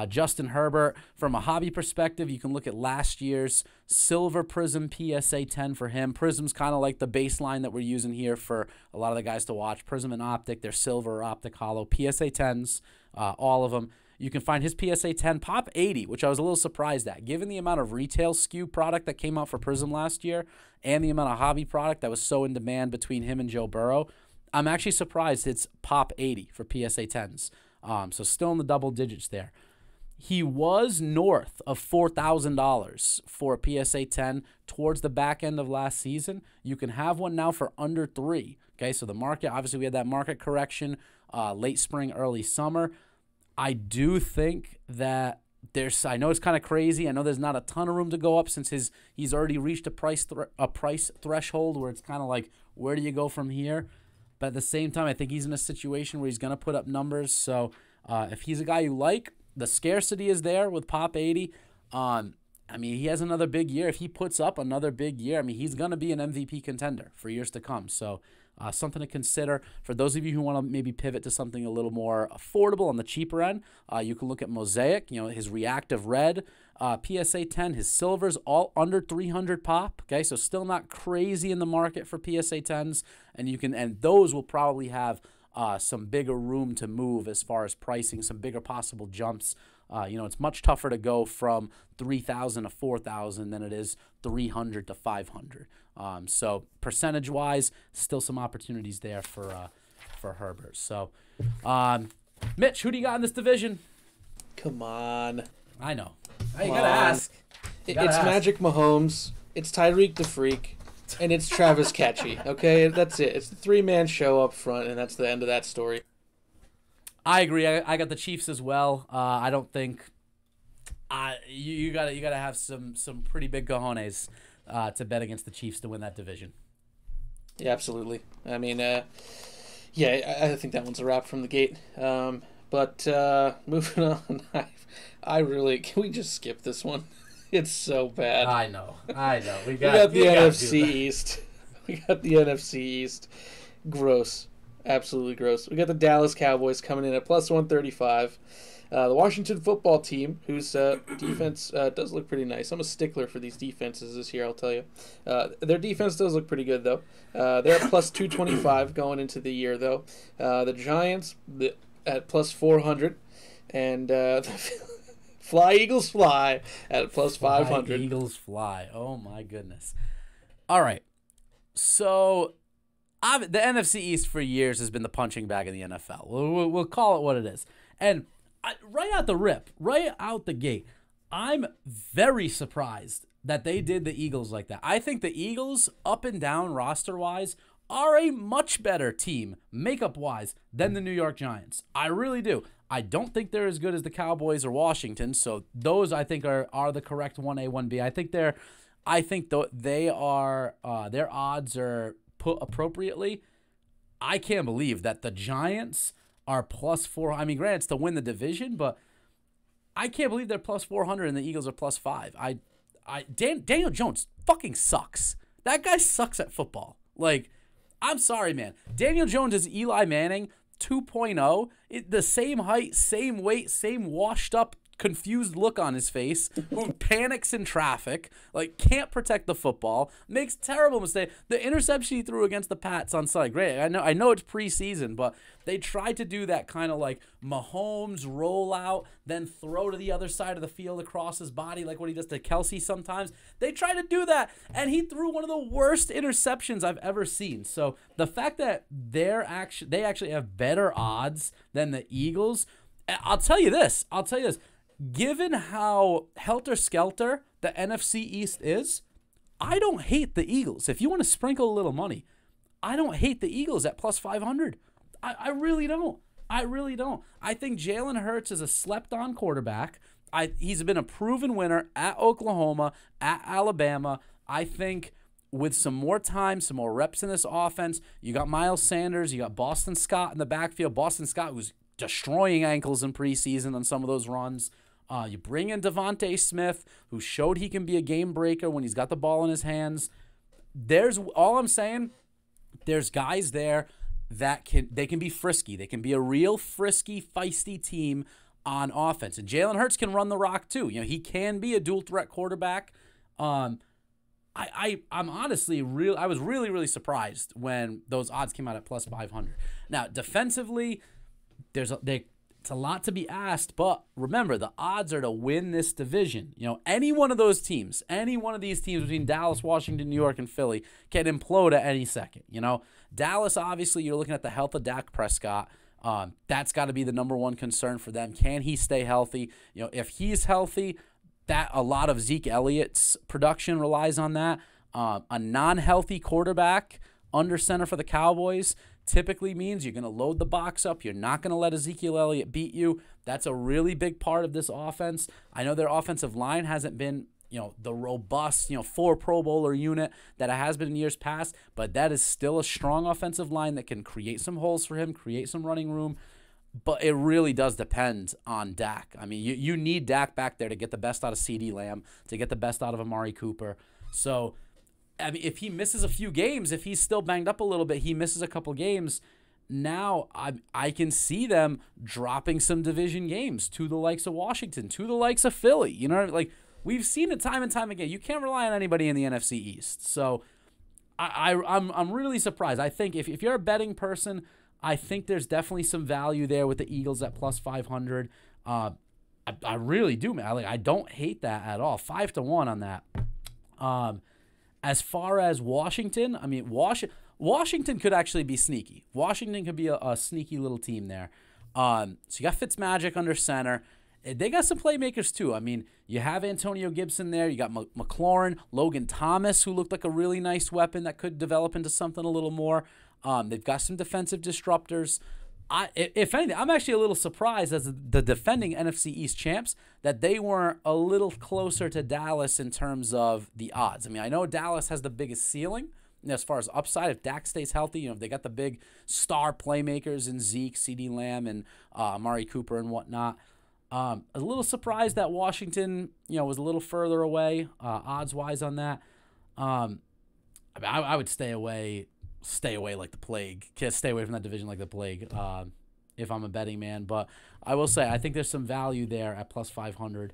Justin Herbert, from a hobby perspective, you can look at last year's Silver Prism PSA 10 for him. Prism's kind of like the baseline that we're using here for a lot of the guys to watch. Prism and Optic, they're silver or Optic Hollow. PSA 10s, all of them. You can find his PSA 10 Pop 80, which I was a little surprised at. Given the amount of retail SKU product that came out for Prism last year and the amount of hobby product that was so in demand between him and Joe Burrow, I'm actually surprised it's Pop 80 for PSA 10s. So still in the double digits there. He was north of $4,000 for a PSA 10 towards the back end of last season. You can have one now for under $3,000. Okay, so the market, obviously we had that market correction late spring, early summer. I do think that I know it's kind of crazy. I know there's not a ton of room to go up since he's already reached a price threshold where it's kind of like, where do you go from here? But at the same time, I think he's in a situation where he's going to put up numbers. So if he's a guy you like, the scarcity is there with Pop 80. I mean, he has another big year. If he puts up another big year, I mean, he's going to be an MVP contender for years to come. So something to consider. For those of you who want to maybe pivot to something a little more affordable on the cheaper end, you can look at Mosaic, his reactive red, PSA 10, his silvers, all under 300 pop. Okay, so still not crazy in the market for PSA 10s. And those will probably have some bigger room to move as far as pricing, some bigger possible jumps. It's much tougher to go from 3,000 to 4,000 than it is 300 to 500. So percentage-wise, still some opportunities there for Herbert. So, Mitch, who do you got in this division? Come on. I know. You gotta ask. It's Magic Mahomes. It's Tyreek the Freak. And it's Travis Kelce, okay? That's it. It's the three-man show up front, and that's the end of that story. I agree. I got the Chiefs as well. I don't think you gotta have some pretty big cojones to bet against the Chiefs to win that division. Yeah, absolutely. I mean, I think that one's a wrap from the gate. But moving on, I really, can we just skip this one? It's so bad. I know. We got the NFC East. We got the NFC East. Gross. Absolutely gross. We got the Dallas Cowboys coming in at plus 135. The Washington football team, whose defense does look pretty nice. I'm a stickler for these defenses this year, I'll tell you. Their defense does look pretty good, though. They're at plus 225 going into the year, though. The Giants at plus 400. And Fly, Eagles, fly at plus 500. Fly, Eagles, fly. Oh, my goodness. All right. So the NFC East for years has been the punching bag of the NFL. We'll call it what it is. And right out the gate, I'm very surprised that they did the Eagles like that. I think the Eagles, up and down roster-wise, are a much better team, makeup-wise, than the New York Giants. I really do. I don't think they're as good as the Cowboys or Washington, so those I think are the correct 1A, 1B. I think they are their odds are put appropriately. I can't believe that the Giants are plus 4. I mean, granted, it's to win the division, but I can't believe they're plus 400 and the Eagles are plus 5. Daniel Jones fucking sucks. That guy sucks at football. Like, I'm sorry, man. Daniel Jones is Eli Manning 2.0. The same height, same weight, same washed up, confused look on his face, who panics in traffic, like can't protect the football, makes terrible mistakes. The interception he threw against the Pats on Sunday, great. I know it's preseason, but they tried to do that kind of like Mahomes rollout, then throw to the other side of the field across his body, like what he does to Kelce sometimes. They tried to do that, and he threw one of the worst interceptions I've ever seen. So the fact that they actually have better odds than the Eagles, I'll tell you this. Given how helter-skelter the NFC East is, I don't hate the Eagles. If you want to sprinkle a little money, I don't hate the Eagles at plus 500. I really don't. I think Jalen Hurts is a slept-on quarterback. He's been a proven winner at Oklahoma, at Alabama. I think with some more time, some more reps in this offense, you got Miles Sanders, you got Boston Scott in the backfield. Boston Scott was destroying ankles in preseason on some of those runs. You bring in Devontae Smith, who showed he can be a game breaker when he's got the ball in his hands. There's guys there they can be frisky. They can be a real frisky, feisty team on offense. And Jalen Hurts can run the rock too. He can be a dual threat quarterback. I'm honestly I was really, really surprised when those odds came out at plus 500. Now, defensively, it's a lot to be asked, but remember, the odds are to win this division. Any one of those teams, any one of these teams between Dallas, Washington, New York, and Philly can implode at any second. Dallas, obviously, you're looking at the health of Dak Prescott. That's got to be the number one concern for them. Can he stay healthy? If he's healthy, that a lot of Zeke Elliott's production relies on that. A non-healthy quarterback under center for the Cowboys typically means you're going to load the box up. You're not going to let Ezekiel Elliott beat you. That's a really big part of this offense. I know their offensive line hasn't been, the robust, 4 Pro Bowler unit that it has been in years past, but that is still a strong offensive line that can create some holes for him, create some running room. But it really does depend on Dak. I mean, you need Dak back there to get the best out of CeeDee Lamb, to get the best out of Amari Cooper. So, I mean, if he misses a few games, if he's still banged up a little bit, he misses a couple games, now I can see them dropping some division games to the likes of Washington, to the likes of Philly. We've seen it time and time again. You can't rely on anybody in the NFC East. So I'm really surprised. I think if you're a betting person, I think there's definitely some value there with the Eagles at plus 500. I really do, man. I don't hate that at all. 5-1 on that. As far as Washington, I mean, Washington could actually be sneaky. Washington could be a sneaky little team there. So you got Fitzmagic under center. They got some playmakers too. I mean, you have Antonio Gibson there. You got McLaurin, Logan Thomas, who looked like a really nice weapon that could develop into something a little more. They've got some defensive disruptors. If anything, I'm actually a little surprised as the defending NFC East champs that they weren't a little closer to Dallas in terms of the odds. I mean, I know Dallas has the biggest ceiling as far as upside. If Dak stays healthy, they got the big star playmakers in Zeke, CeeDee Lamb, and Amari Cooper and whatnot. A little surprised that Washington, was a little further away odds-wise on that. I would stay away like the plague. Stay away from that division like the plague if I'm a betting man. But I will say I think there's some value there at plus 500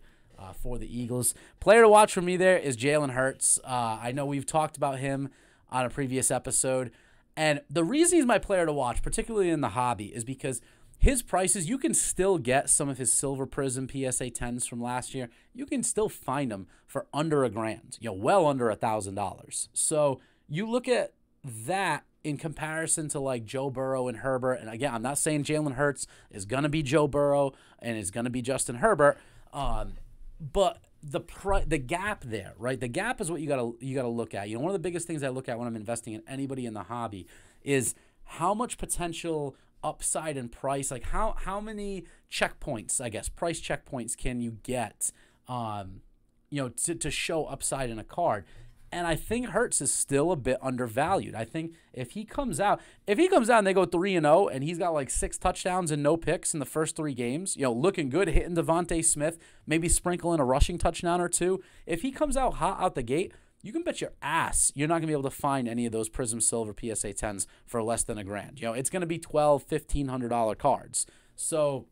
for the Eagles. Player to watch for me there is Jalen Hurts. I know we've talked about him on a previous episode. And the reason he's my player to watch, particularly in the hobby, is because his prices, you can still get some of his Silver Prism PSA 10s from last year. You can still find them for under $1,000, well under $1,000. So you look at that in comparison to like Joe Burrow and Herbert. And again, I'm not saying Jalen Hurts is going to be Joe Burrow and is going to be Justin Herbert. But the gap there, right? The gap is what you gotta look at. One of the biggest things I look at when I'm investing in anybody in the hobby is how much potential upside and price, like how many checkpoints, I guess, price checkpoints can you get, to show upside in a card. And I think Hurts is still a bit undervalued. I think if he comes out and they go 3-0 and he's got like 6 touchdowns and no picks in the first 3 games, looking good, hitting Devontae Smith, maybe sprinkling a rushing touchdown or 2. If he comes out hot out the gate, you can bet your ass you're not going to be able to find any of those Prism Silver PSA 10s for less than $1,000. It's going to be $1,200, $1,500 cards. So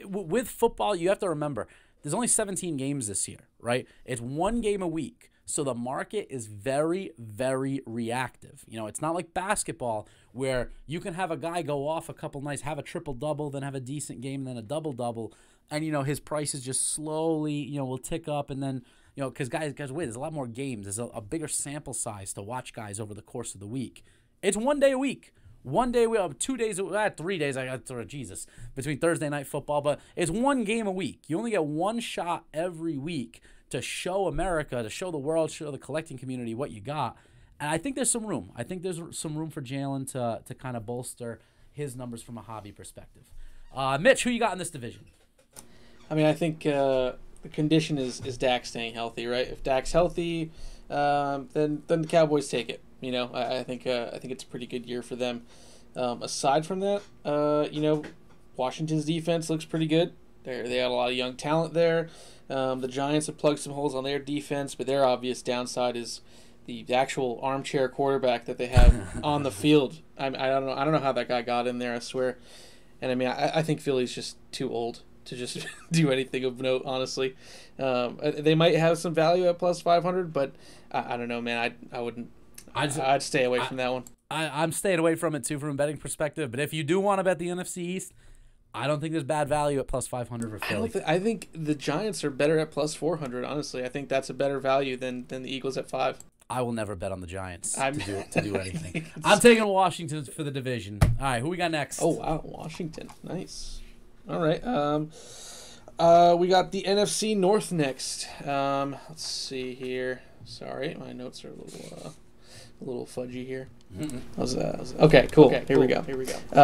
with football, you have to remember, there's only 17 games this year, right? It's 1 game a week. So the market is very, very reactive. It's not like basketball where you can have a guy go off a couple nights, have a triple-double, then have a decent game, and then a double-double, and, his prices just slowly, will tick up, and then, because guys, wait, there's a lot more games. There's a bigger sample size to watch guys over the course of the week. It's 1 day a week. 1 day, 2 days, 3 days, Jesus, between Thursday night football, but it's 1 game a week. You only get 1 shot every week to show America, to show the world, show the collecting community what you got. And I think there's some room. I think there's some room for Jalen to kind of bolster his numbers from a hobby perspective. Mitch, who you got in this division? I mean, I think the condition is Dak staying healthy, right? If Dak's healthy, then the Cowboys take it. I think it's a pretty good year for them. Aside from that, Washington's defense looks pretty good. They got a lot of young talent there. The Giants have plugged some holes on their defense, but their obvious downside is the actual armchair quarterback that they have on the field. I don't know. I don't know how that guy got in there. I swear. And I mean, I think Philly's just too old to just do anything of note. Honestly, they might have some value at plus 500, but I don't know, man. I wouldn't. I'd stay away from that one. I'm staying away from it too from a betting perspective. But if you do want to bet the NFC East, I don't think there's bad value at plus 500 for Philly. I think the Giants are better at plus 400. Honestly, I think that's a better value than the Eagles at 5. I will never bet on the Giants to do anything. I'm taking Washington for the division. All right, who we got next? Oh, wow, Washington. Nice. All right. We got the NFC North next. Let's see here. Sorry, my notes are a little fudgy here. Okay, cool. Here we go.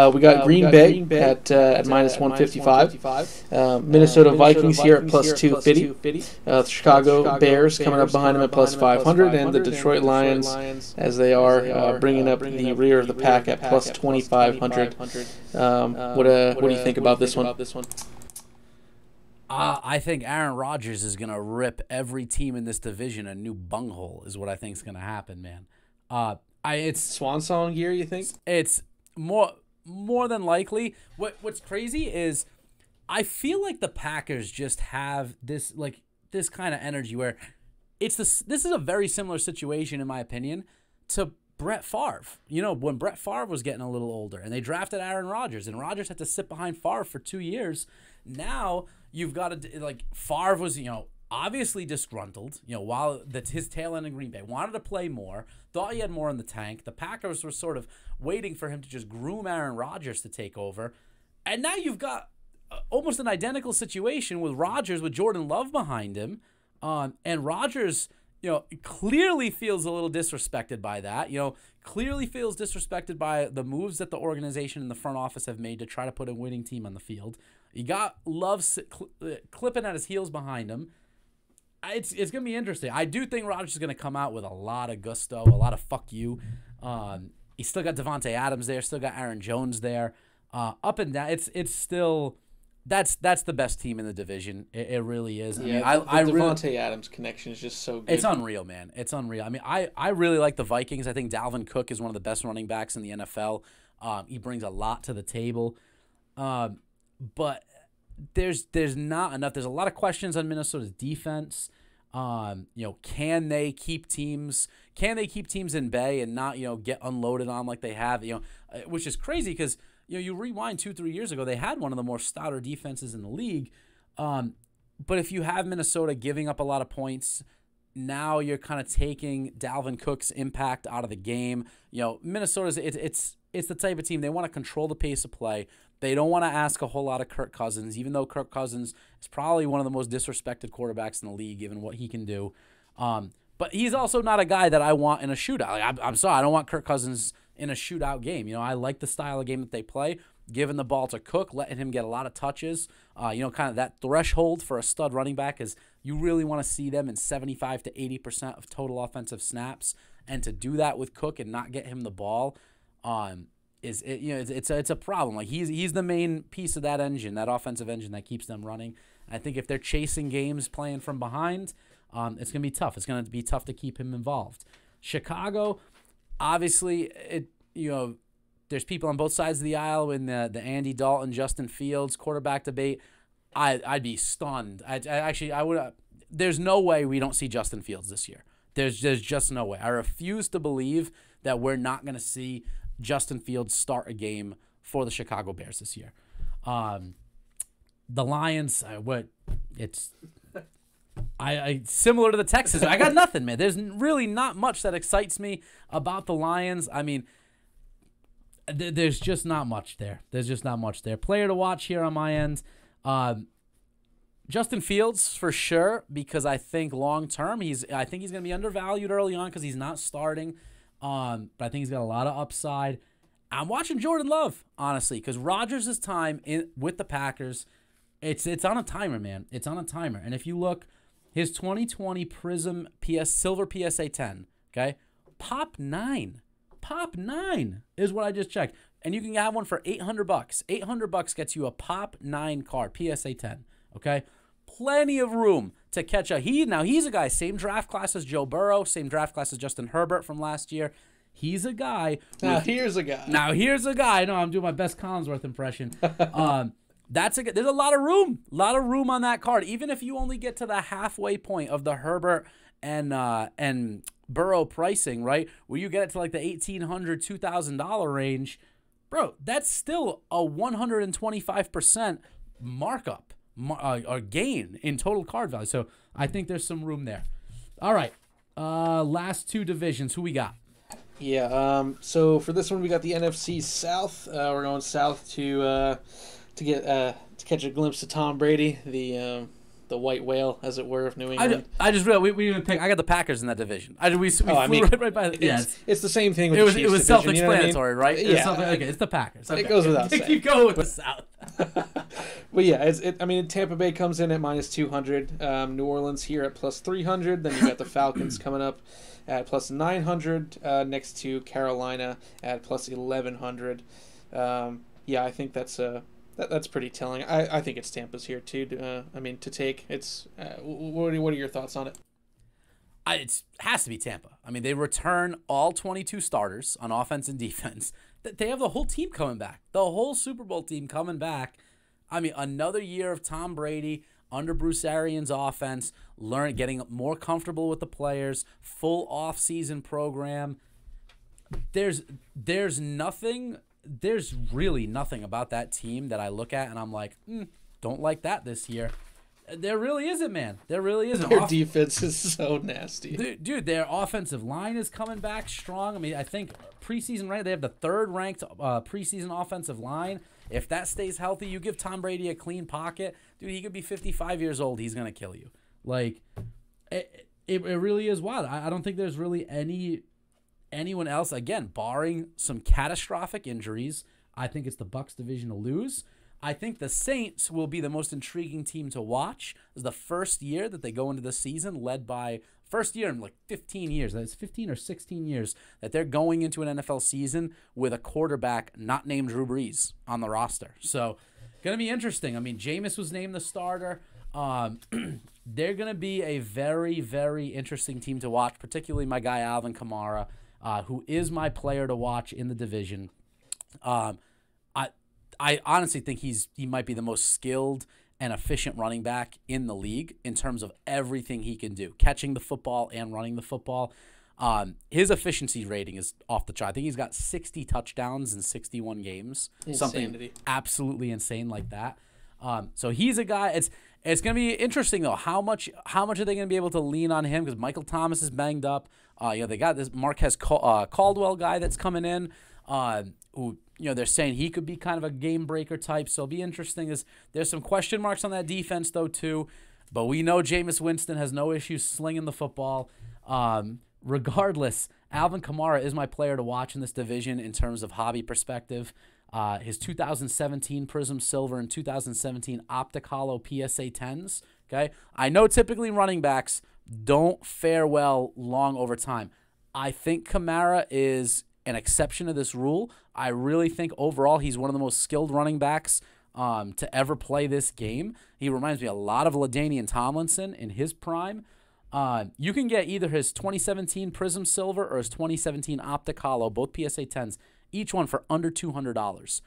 We got Green Bay at minus 155. Minnesota Vikings here at plus 250. The Chicago Bears coming up behind them at plus 500, and the Detroit Lions, as they are, bringing up the rear of the pack at plus 2,500. What do you think about this one? I think Aaron Rodgers is going to rip every team in this division a new bunghole is what I think is going to happen, man. It's swan song year, you think? It's more than likely. What's crazy is I feel like the Packers just have this kind of energy where this is a very similar situation, in my opinion, to Brett Favre. You know, when Brett Favre was getting a little older and they drafted Aaron Rodgers and Rodgers had to sit behind Favre for 2 years. Now you've got to, Favre was, obviously disgruntled, while his tail end in Green Bay, wanted to play more, thought he had more in the tank. The Packers were sort of waiting for him to just groom Aaron Rodgers to take over. And now you've got almost an identical situation with Rodgers with Jordan Love behind him. And Rodgers, clearly feels a little disrespected by that. Clearly feels disrespected by the moves that the organization and the front office have made to try to put a winning team on the field. You got Love clipping at his heels behind him. It's going to be interesting. I do think Rodgers is going to come out with a lot of gusto, a lot of fuck you. He's still got Devontae Adams there, still got Aaron Jones there. Up and down, it's still that's the best team in the division. It really is. Yeah, I mean, Devontae Adams connection is just so good. It's unreal, man. It's unreal. I mean, I really like the Vikings. I think Dalvin Cook is one of the best running backs in the NFL. He brings a lot to the table. But there's not enough. There's a lot of questions on Minnesota's defense. Can they keep teams in bay and not, get unloaded on like they have, which is crazy because, you rewind 2-3 years ago, they had one of the more stouter defenses in the league. But if you have Minnesota giving up a lot of points, now you're kind of taking Dalvin Cook's impact out of the game. Minnesota's it's the type of team, they want to control the pace of play. They don't want to ask a whole lot of Kirk Cousins, even though Kirk Cousins is probably one of the most disrespected quarterbacks in the league, given what he can do. But he's also not a guy that I want in a shootout. I'm sorry, I don't want Kirk Cousins in a shootout game. I like the style of game that they play, giving the ball to Cook, letting him get a lot of touches. Kind of that threshold for a stud running back is you really want to see them in 75 to 80% of total offensive snaps, and to do that with Cook and not get him the ball, it's a problem. Like he's the main piece of that engine, that offensive engine that keeps them running. I think if they're chasing games, playing from behind, it's gonna be tough. It's gonna be tough to keep him involved. Chicago, obviously, there's people on both sides of the aisle in the Andy Dalton, Justin Fields quarterback debate. I'd be stunned. I would. There's no way we don't see Justin Fields this year. There's just no way. I refuse to believe that we're not gonna see Justin Fields start a game for the Chicago Bears this year. The Lions, similar to the Texans. I got nothing, man. There's really not much that excites me about the Lions. I mean, there's just not much there. Player to watch here on my end. Justin Fields for sure, because I think long term he's going to be undervalued early on because he's not starting. But I think he's got a lot of upside. I'm watching Jordan Love, honestly, because Rodgers' time with the Packers, it's on a timer, man. It's on a timer. And if you look, his 2020 Prism Silver PSA 10, okay, Pop 9 is what I just checked. And you can have one for $800. $800 gets you a Pop 9 card, PSA 10, okay? plenty of room to catch a Now, he's a guy, same draft class as Joe Burrow, same draft class as Justin Herbert from last year. He's a guy. Here's a guy. I know I'm doing my best Collinsworth impression. There's a lot of room on that card. Even if you only get to the halfway point of the Herbert and Burrow pricing, right, where you get it to like the $1,800, $2,000 range, bro, that's still a 125% markup or gain in total card value. So I think there's some room there. All right, last two divisions. Who we got? Yeah. So for this one, we got the NFC South. We're going south to catch a glimpse of Tom Brady, the white whale, as it were, of New England. I just realized we even picked. I got the Packers in that division. We flew right by. It's the same thing. With it was the Chiefs it was division, self-explanatory, you know what I mean? right? Yeah. Okay, it's the Packers. Okay. It goes without saying. You go with the South. But yeah, Tampa Bay comes in at -200. New Orleans here at +300. Then you got the Falcons coming up at +900. Next to Carolina at +1100. Yeah, I think that's pretty telling. I think it's Tampa's here too. To take. It's what are your thoughts on it? It has to be Tampa. I mean, they return all 22 starters on offense and defense. They have the whole team coming back. The whole Super Bowl team coming back. I mean, another year of Tom Brady under Bruce Arians' offense, getting more comfortable with the players, full off-season program. There's really nothing about that team that I look at and I'm like, don't like that this year. There really isn't, man. There really isn't. Their defense is so nasty. Dude, their offensive line is coming back strong. I mean, I think preseason ranked, they have the third-ranked preseason offensive line. If that stays healthy, you give Tom Brady a clean pocket, dude, he could be 55 years old. He's going to kill you. Like, it really is wild. I don't think there's really anyone else, again, barring some catastrophic injuries. I think it's the Bucs division to lose. I think the Saints will be the most intriguing team to watch. It's the first year that they go into the season first year in like 15 years. That's 15 or 16 years that they're going into an NFL season with a quarterback not named Drew Brees on the roster. So, going to be interesting. I mean, Jameis was named the starter. They're going to be a very, very interesting team to watch, particularly my guy Alvin Kamara, who is my player to watch in the division. I honestly think he might be the most skilled and efficient running back in the league in terms of everything he can do, catching the football and running the football. His efficiency rating is off the chart. I think he's got 60 touchdowns in 61 games. Insanity. Something absolutely insane like that. So he's a guy. It's going to be interesting though. How much are they going to be able to lean on him? Because Michael Thomas is banged up. They got this Marquez Caldwell guy that's coming in. Who they're saying he could be kind of a game breaker type. So it'll be interesting. There's some question marks on that defense though too. But we know Jameis Winston has no issues slinging the football. Regardless, Alvin Kamara is my player to watch in this division in terms of hobby perspective. His 2017 Prism Silver and 2017 Optic Hollow PSA 10s. Okay, I know typically running backs don't fare well long over time. I think Kamara is an exception to this rule. I really think overall he's one of the most skilled running backs to ever play this game. He reminds me a lot of LaDainian Tomlinson in his prime. You can get either his 2017 Prism Silver or his 2017 Optic Hollow, both PSA 10s, each one for under $200.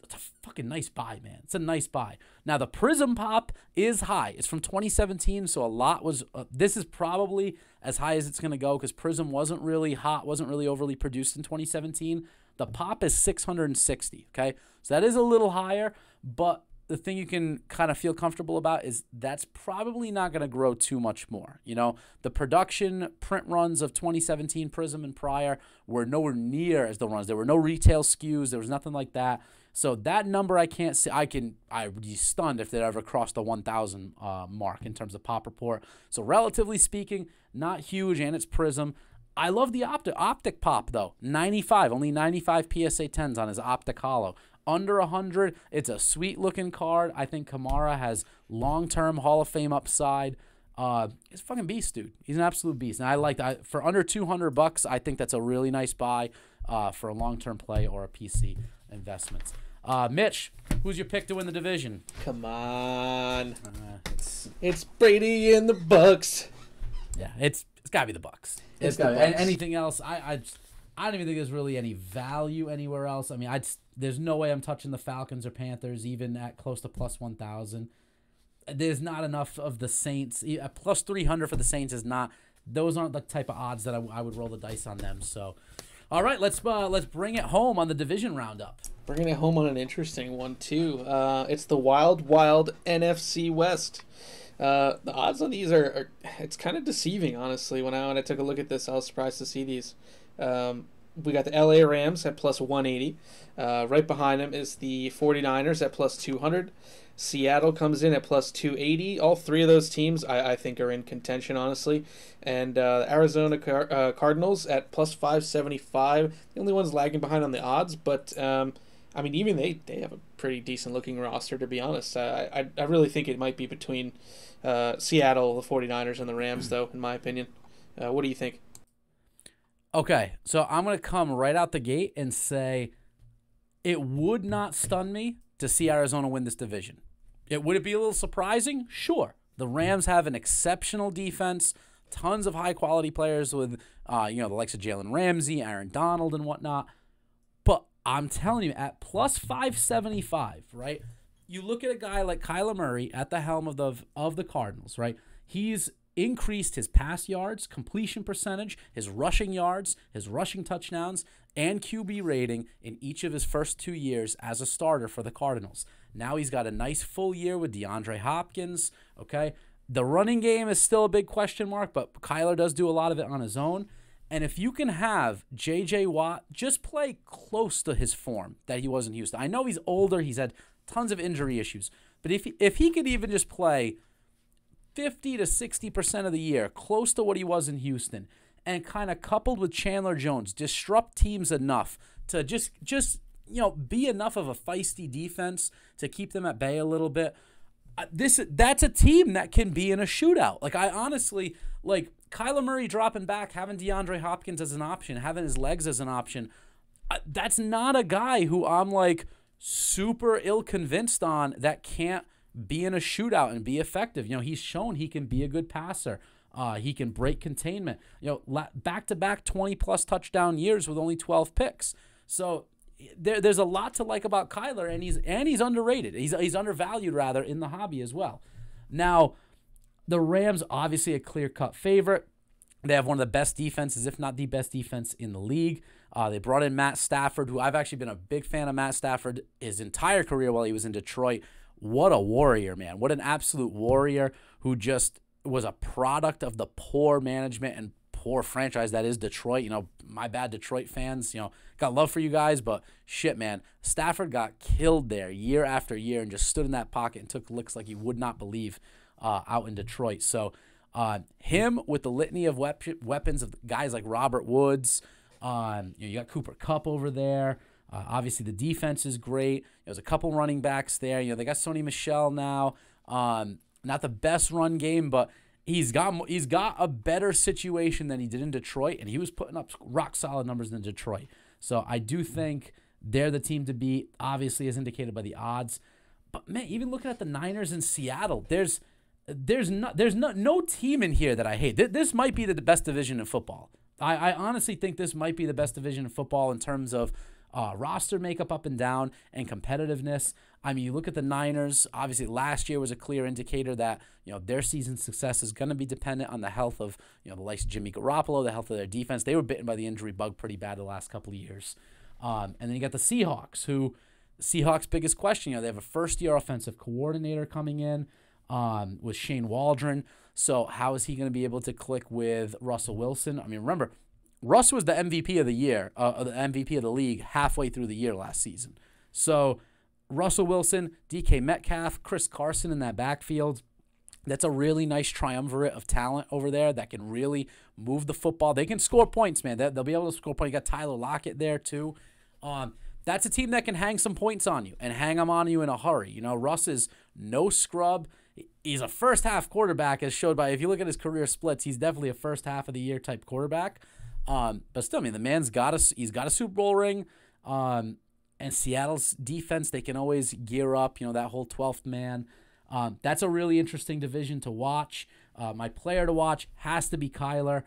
It's a fucking nice buy, man. It's a nice buy. Now, the Prism Pop is high. It's from 2017, so a lot was... this is probably as high as it's going to go because Prism wasn't really hot, wasn't really overly produced in 2017. The Pop is 660, okay? So that is a little higher, but the thing you can kind of feel comfortable about is that's probably not going to grow too much more. The production print runs of 2017 Prism and prior were nowhere near as the runs. There were no retail SKUs. There was nothing like that. So that number I can't see. I would be stunned if they ever crossed the 1,000 mark in terms of pop report. So relatively speaking, not huge, and it's Prism. I love the Optic Pop, though. 95, only 95 PSA 10s on his Optic Hollow. Under 100, it's a sweet-looking card. I think Kamara has long-term Hall of Fame upside. He's a fucking beast, dude. He's an absolute beast. And I like that. For under $200, I think that's a really nice buy for a long-term play or a PC investment. Mitch, who's your pick to win the division? Come on. It's Brady and the Bucks. Yeah, it's got to be the Bucks. It's the Bucks. Anything else, I don't even think there's really any value anywhere else. I mean, there's no way I'm touching the Falcons or Panthers even at close to plus 1,000. There's not enough of the Saints. Plus 300 for the Saints is not. Those aren't the type of odds that I would roll the dice on them. So, all right, let's bring it home on the division roundup. Bringing it home on an interesting one too. It's the wild NFC West. The odds on these are it's kind of deceiving, honestly. When I took a look at this, I was surprised to see these. We got the LA Rams at plus 180. Right behind them is the 49ers at plus 200. Seattle comes in at plus 280. All three of those teams I think are in contention, honestly. And Arizona Cardinals at plus 575. The only ones lagging behind on the odds, but I mean, even they have a pretty decent looking roster, to be honest. I really think it might be between Seattle, the 49ers, and the Rams, though, in my opinion. What do you think? Okay, so I'm going to come right out the gate and say it would not stun me to see Arizona win this division. Would it be a little surprising? Sure. The Rams have an exceptional defense, tons of high-quality players with the likes of Jalen Ramsey, Aaron Donald, and whatnot. But I'm telling you, at plus 575, right, you look at a guy like Kyler Murray at the helm of the Cardinals, right? He's increased his pass yards, completion percentage, his rushing yards, his rushing touchdowns, and QB rating in each of his first 2 years as a starter for the Cardinals. Now he's got a nice full year with DeAndre Hopkins, okay? The running game is still a big question mark, but Kyler does do a lot of it on his own. And if you can have J.J. Watt just play close to his form that he was in Houston. I know he's older, he's had tons of injury issues, but if he could even just play 50 to 60% of the year, close to what he was in Houston, and kind of coupled with Chandler Jones, disrupt teams enough to just be enough of a feisty defense to keep them at bay a little bit. That's a team that can be in a shootout. Like, I honestly, like, Kyler Murray dropping back, having DeAndre Hopkins as an option, having his legs as an option, that's not a guy who I'm, like, super ill-convinced on that can't be in a shootout and be effective. He's shown he can be a good passer. He can break containment. Back-to-back 20-plus touchdown years with only 12 picks. So there's a lot to like about Kyler, and he's underrated. He's undervalued, rather, in the hobby as well. Now, the Rams, obviously a clear-cut favorite. They have one of the best defenses, if not the best defense in the league. They brought in Matt Stafford, who I've actually been a big fan of Matt Stafford his entire career while he was in Detroit. What a warrior, man. What an absolute warrior who just was a product of the poor management and poor franchise that is Detroit. My bad, Detroit fans. Got love for you guys, but shit, man. Stafford got killed there year after year and just stood in that pocket and took licks like you would not believe out in Detroit. So him with the litany of weapons of guys like Robert Woods. You got Cooper Kupp over there. Obviously, the defense is great. There's a couple running backs there. They got Sony Michel now. Not the best run game, but he's got a better situation than he did in Detroit, and he was putting up rock solid numbers in Detroit. So I do think they're the team to beat, obviously as indicated by the odds. But man, even looking at the Niners in Seattle, there's no team in here that I hate. This might be the best division in football. I honestly think this might be the best division in football in terms of roster makeup up and down and competitiveness. I mean, you look at the Niners, obviously last year was a clear indicator that, their season success is going to be dependent on the health of, the likes of Jimmy Garoppolo, the health of their defense. They were bitten by the injury bug pretty bad the last couple of years. And then you got the Seahawks, who the Seahawks' biggest question, they have a first-year offensive coordinator coming in with Shane Waldron. So how is he going to be able to click with Russell Wilson? I mean, remember, Russ was the MVP of the year, the MVP of the league halfway through the year last season. So Russell Wilson, DK Metcalf, Chris Carson in that backfield, that's a really nice triumvirate of talent over there that can really move the football. They can score points, man. They'll be able to score points. You got Tyler Lockett there too. That's a team that can hang some points on you and hang them on you in a hurry. Russ is no scrub. He's a first-half quarterback, as showed by, if you look at his career splits, he's definitely a first half of the year type quarterback. But still, I mean, the man's got a Super Bowl ring, and and Seattle's defense, they can always gear up, that whole 12th man. That's a really interesting division to watch. My player to watch has to be Kyler.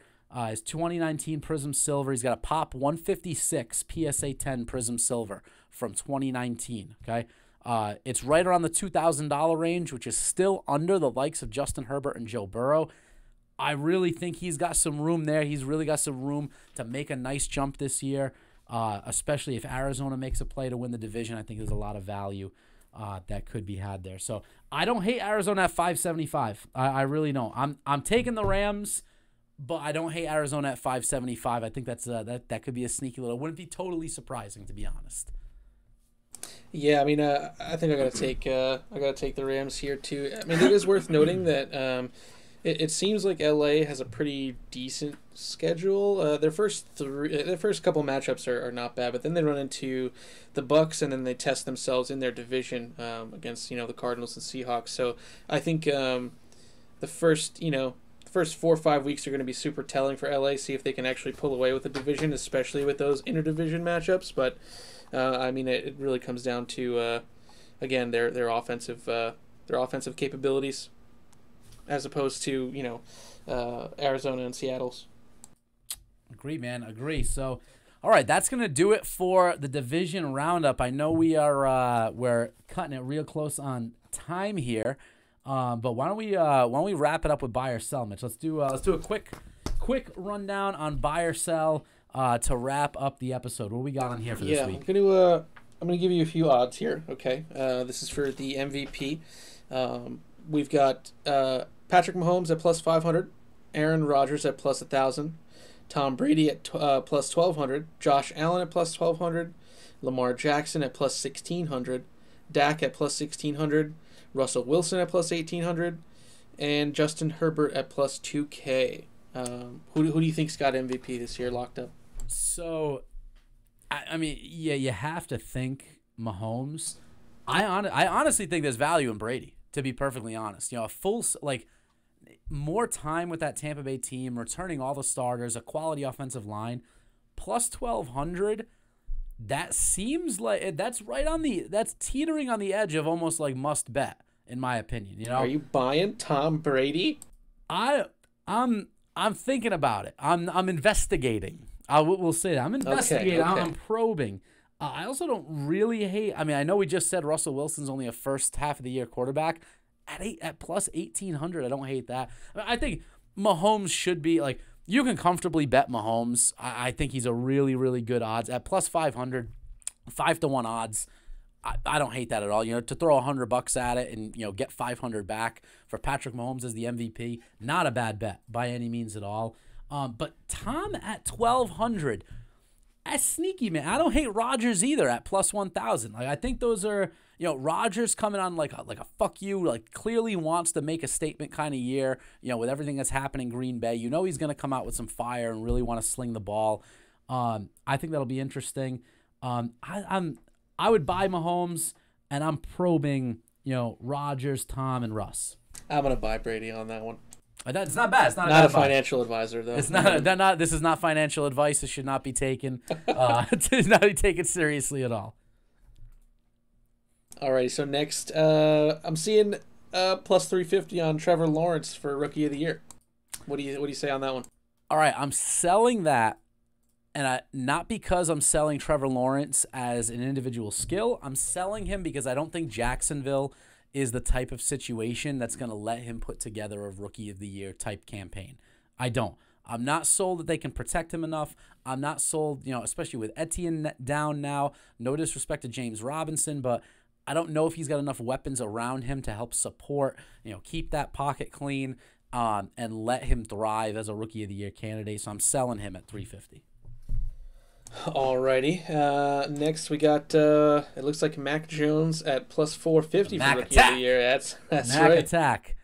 His 2019 Prism Silver. He's got a pop 156 PSA 10 Prism Silver from 2019. Okay, it's right around the $2,000 range, which is still under the likes of Justin Herbert and Joe Burrow. I really think he's got some room there. He's really got some room to make a nice jump this year, especially if Arizona makes a play to win the division. I think there's a lot of value that could be had there. So I don't hate Arizona at 575. I really don't. I'm taking the Rams, but I don't hate Arizona at 575. I think that could be a sneaky little. It wouldn't be totally surprising, to be honest. Yeah, I mean, I think I gotta take the Rams here too. I mean, it is worth noting that it seems like LA has a pretty decent schedule. Their first couple matchups are not bad, but then they run into the Bucks, and then they test themselves in their division against the Cardinals and Seahawks. So I think the first 4 or 5 weeks are going to be super telling for LA. See if they can actually pull away with the division, especially with those interdivision matchups. But I mean, it really comes down to again their offensive capabilities, as opposed to Arizona and Seattle's. Agree, man. Agree. So, all right, that's gonna do it for the division roundup. I know we're cutting it real close on time here, but why don't we wrap it up with buy or sell, Mitch? Let's do a quick rundown on buy or sell to wrap up the episode. What we got on here for this week? I'm gonna give you a few odds here. Okay, this is for the MVP. We've got Patrick Mahomes at plus 500, Aaron Rodgers at plus 1,000, Tom Brady at plus 1,200, Josh Allen at plus 1,200, Lamar Jackson at plus 1,600, Dak at plus 1,600, Russell Wilson at plus 1,800, and Justin Herbert at plus 2K. Who do you think's got MVP this year locked up? So, I mean, yeah, you have to think Mahomes. I honestly think there's value in Brady, to be perfectly honest. A full, more time with that Tampa Bay team, returning all the starters, a quality offensive line, plus 1,200. That seems like that's teetering on the edge of almost like must bet, in my opinion. Are you buying Tom Brady? I'm thinking about it. I'm investigating. We'll say that. I'm investigating. Okay. I'm probing. I also don't really hate. I mean, I know we just said Russell Wilson's only a first half of the year quarterback. At plus 1,800, I don't hate that. I think Mahomes should be you can comfortably bet Mahomes. I think he's a really, really good odds at plus 500, 5-1 odds. I don't hate that at all. To throw $100 at it and get 500 back for Patrick Mahomes as the MVP, not a bad bet by any means at all. But Tom at 1,200, that's sneaky, man. I don't hate Rodgers either at plus 1,000. I think those are, Rodgers coming on like a fuck you, clearly wants to make a statement kind of year, with everything that's happening in Green Bay. He's going to come out with some fire and really want to sling the ball. I think that'll be interesting. I would buy Mahomes, and I'm probing, Rodgers, Tom, and Russ. I'm going to buy Brady on that one. It's not bad. It's not a financial advisor, though. It's not. This is not financial advice. This should not be taken. It should not be taken seriously at all. Alrighty. So next, I'm seeing plus 350 on Trevor Lawrence for Rookie of the Year. What do you say on that one? All right, I'm selling that, and not because I'm selling Trevor Lawrence as an individual skill. I'm selling him because I don't think Jacksonville is the type of situation that's going to let him put together a Rookie of the Year type campaign. I don't. I'm not sold that they can protect him enough. I'm not sold, especially with Etienne down now. No disrespect to James Robinson, but I don't know if he's got enough weapons around him to help support, keep that pocket clean, and let him thrive as a Rookie of the Year candidate. So I'm selling him at 350. Alrighty. Next we got it looks like Mac Jones at plus 450 for Rookie of the Year. That's Mac right. Attack.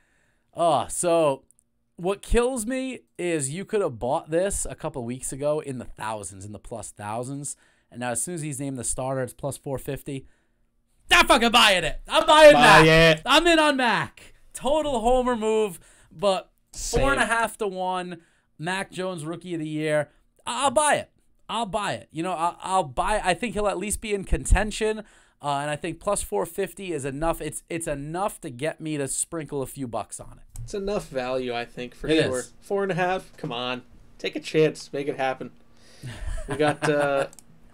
So what kills me is you could have bought this a couple weeks ago in the thousands, in the plus thousands, and now as soon as he's named the starter, it's plus 450. I'm fucking buying it. I'm buying Mac. It. I'm in on Mac. Total homer move, but 4.5-1 Mac Jones Rookie of the Year. I'll buy it. I'll buy it. I'll buy it. I think he'll at least be in contention, and I think plus 450 is enough. It's enough to get me to sprinkle a few bucks on it. It's enough value, I think, for It sure. is. 4.5. Come on, take a chance, make it happen. We got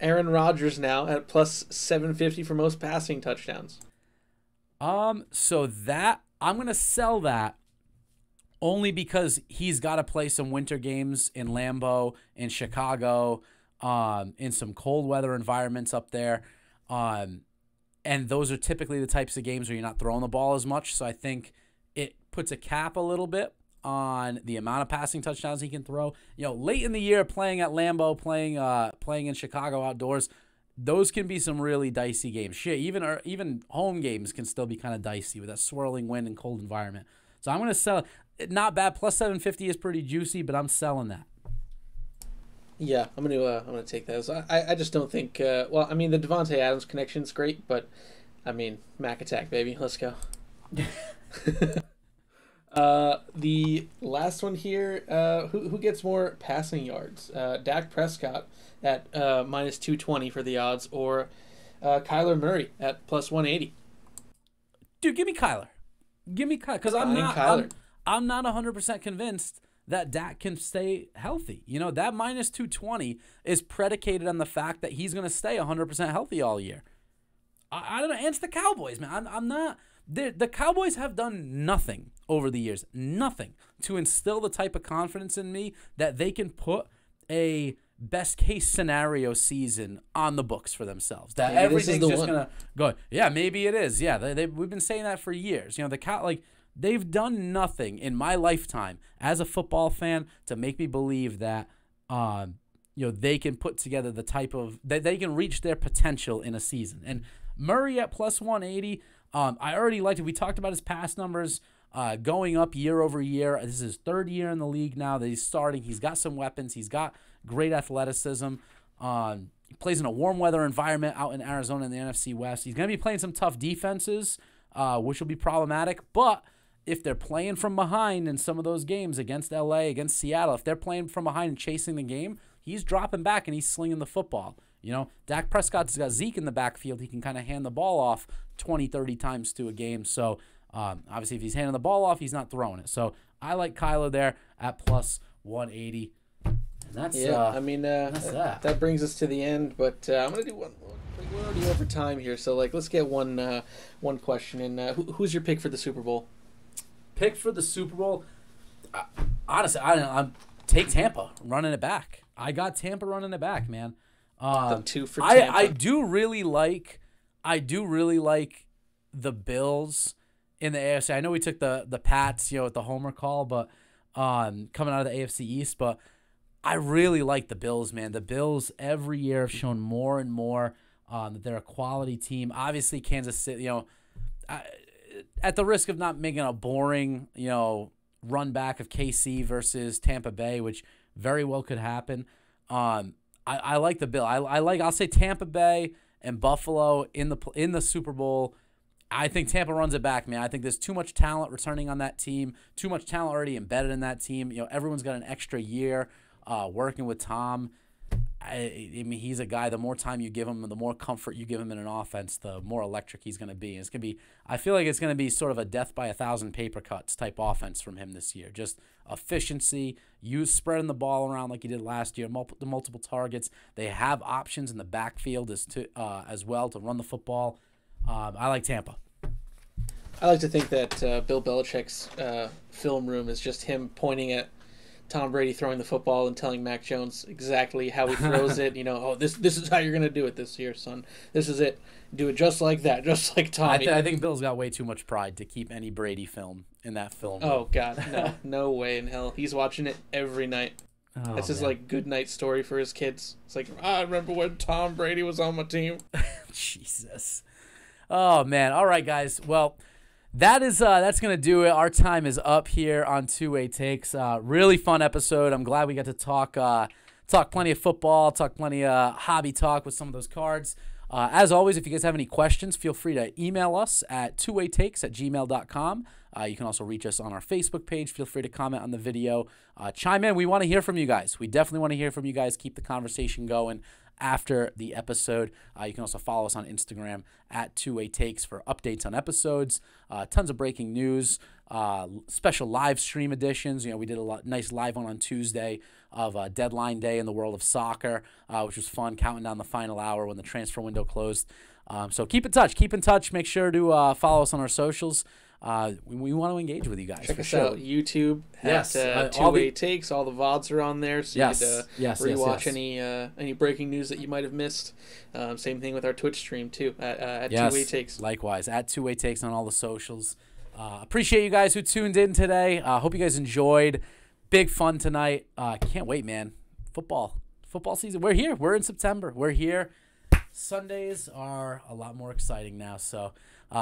Aaron Rodgers now at plus 750 for most passing touchdowns. So that I'm gonna sell that only because he's got to play some winter games in Lambeau, in Chicago, in some cold weather environments up there. And those are typically the types of games where you're not throwing the ball as much. So I think it puts a cap a little bit on the amount of passing touchdowns he can throw. Late in the year, playing at Lambeau, playing in Chicago outdoors, those can be some really dicey games. Shit, even home games can still be kind of dicey with that swirling wind and cold environment. So I'm going to sell it. Not bad. Plus 750 is pretty juicy, but I'm selling that. Yeah, I'm gonna take those. I just don't think. Well, I mean, the Devontae Adams connection's great, but I mean, Mac attack, baby. Let's go. The last one here. Who gets more passing yards? Dak Prescott at minus 220 for the odds, or Kyler Murray at plus 180. Dude, give me Kyler. Give me Kyler, because I'm not 100% convinced that Dak can stay healthy. That minus 220 is predicated on the fact that he's going to stay 100% healthy all year. I don't know. And it's the Cowboys, man. I'm not. The Cowboys have done nothing over the years, nothing to instill the type of confidence in me that they can put a best case scenario season on the books for themselves. That maybe everything's just going to go. Yeah, maybe it is. Yeah, we've been saying that for years. They've done nothing in my lifetime as a football fan to make me believe that they can put together the type of that they can reach their potential in a season. And Murray at plus 180, I already liked it. We talked about his pass numbers going up year over year. This is his third year in the league now that he's starting. He's got some weapons. He's got great athleticism. He plays in a warm weather environment out in Arizona in the NFC West. He's going to be playing some tough defenses, which will be problematic, but if they're playing from behind in some of those games against LA, against Seattle, if they're playing from behind and chasing the game, he's dropping back and he's slinging the football. Dak Prescott's got Zeke in the backfield. He can kind of hand the ball off 20, 30 times to a game. So, obviously, if he's handing the ball off, he's not throwing it. So, I like Kyler there at plus 180. And that's, that's that brings us to the end. But I'm going to do one. We're already over time here. So, let's get one question in. Who's your pick for the Super Bowl? Pick for the Super Bowl, honestly, I'm take Tampa running it back. I got Tampa running it back, man. The 2 for Tampa. I do really like the Bills in the AFC. I know we took the Pats, at the homer call, but coming out of the AFC East, but I really like the Bills, man. The Bills every year have shown more and more that they're a quality team. Obviously, Kansas City, at the risk of not making a boring, run back of KC versus Tampa Bay, which very well could happen. I like the Bill. I'll say Tampa Bay and Buffalo in the Super Bowl. I think Tampa runs it back, man. I think there's too much talent returning on that team, too much talent already embedded in that team. Everyone's got an extra year working with Tom. I mean, he's a guy, the more time you give him, the more comfort you give him in an offense, the more electric he's going to be. And it's going to be, I feel like it's going to be sort of a death by 1,000 paper cuts type offense from him this year. Just efficiency, spreading the ball around like he did last year, multiple targets. They have options in the backfield as well to run the football. I like Tampa. I like to think that Bill Belichick's film room is just him pointing at Tom Brady throwing the football and telling Mac Jones exactly how he throws it. This is how you're going to do it this year, son. This is it. Do it just like that, just like Tommy. I think Bill's got way too much pride to keep any Brady film in that film. Oh, God, no way in hell. He's watching it every night. Oh, That's his, man. good night story for his kids. It's like, I remember when Tom Brady was on my team. Jesus. Oh, man. All right, guys. Well, that's going to do it. Our time is up here on Two-Way Takes. Really fun episode. I'm glad we got to talk plenty of football, talk plenty of hobby talk with some of those cards. As always, if you guys have any questions, feel free to email us at twowaytakes@gmail.com. You can also reach us on our Facebook page. Feel free to comment on the video. Chime in. We want to hear from you guys. We definitely want to hear from you guys. Keep the conversation going after the episode. You can also follow us on Instagram at twowaytakes for updates on episodes. Tons of breaking news, special live stream editions. We did a nice live one on Tuesday of deadline day in the world of soccer, which was fun, counting down the final hour when the transfer window closed. So keep in touch. Keep in touch. Make sure to follow us on our socials. We want to engage with you guys. Check us out. YouTube at Two Way Takes. All the VODs are on there, so you can rewatch any breaking news that you might have missed. Same thing with our Twitch stream too at Two Way Takes. Likewise, at Two Way Takes on all the socials. Appreciate you guys who tuned in today. Hope you guys enjoyed. Big fun tonight. Can't wait, man. Football season. We're here. We're in September. We're here. Sundays are a lot more exciting now. So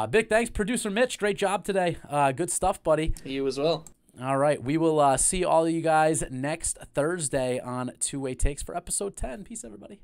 big thanks, producer Mitch. Great job today. Good stuff, buddy. You as well. All right. We will see all of you guys next Thursday on Two Way Takes for episode 10. Peace, everybody.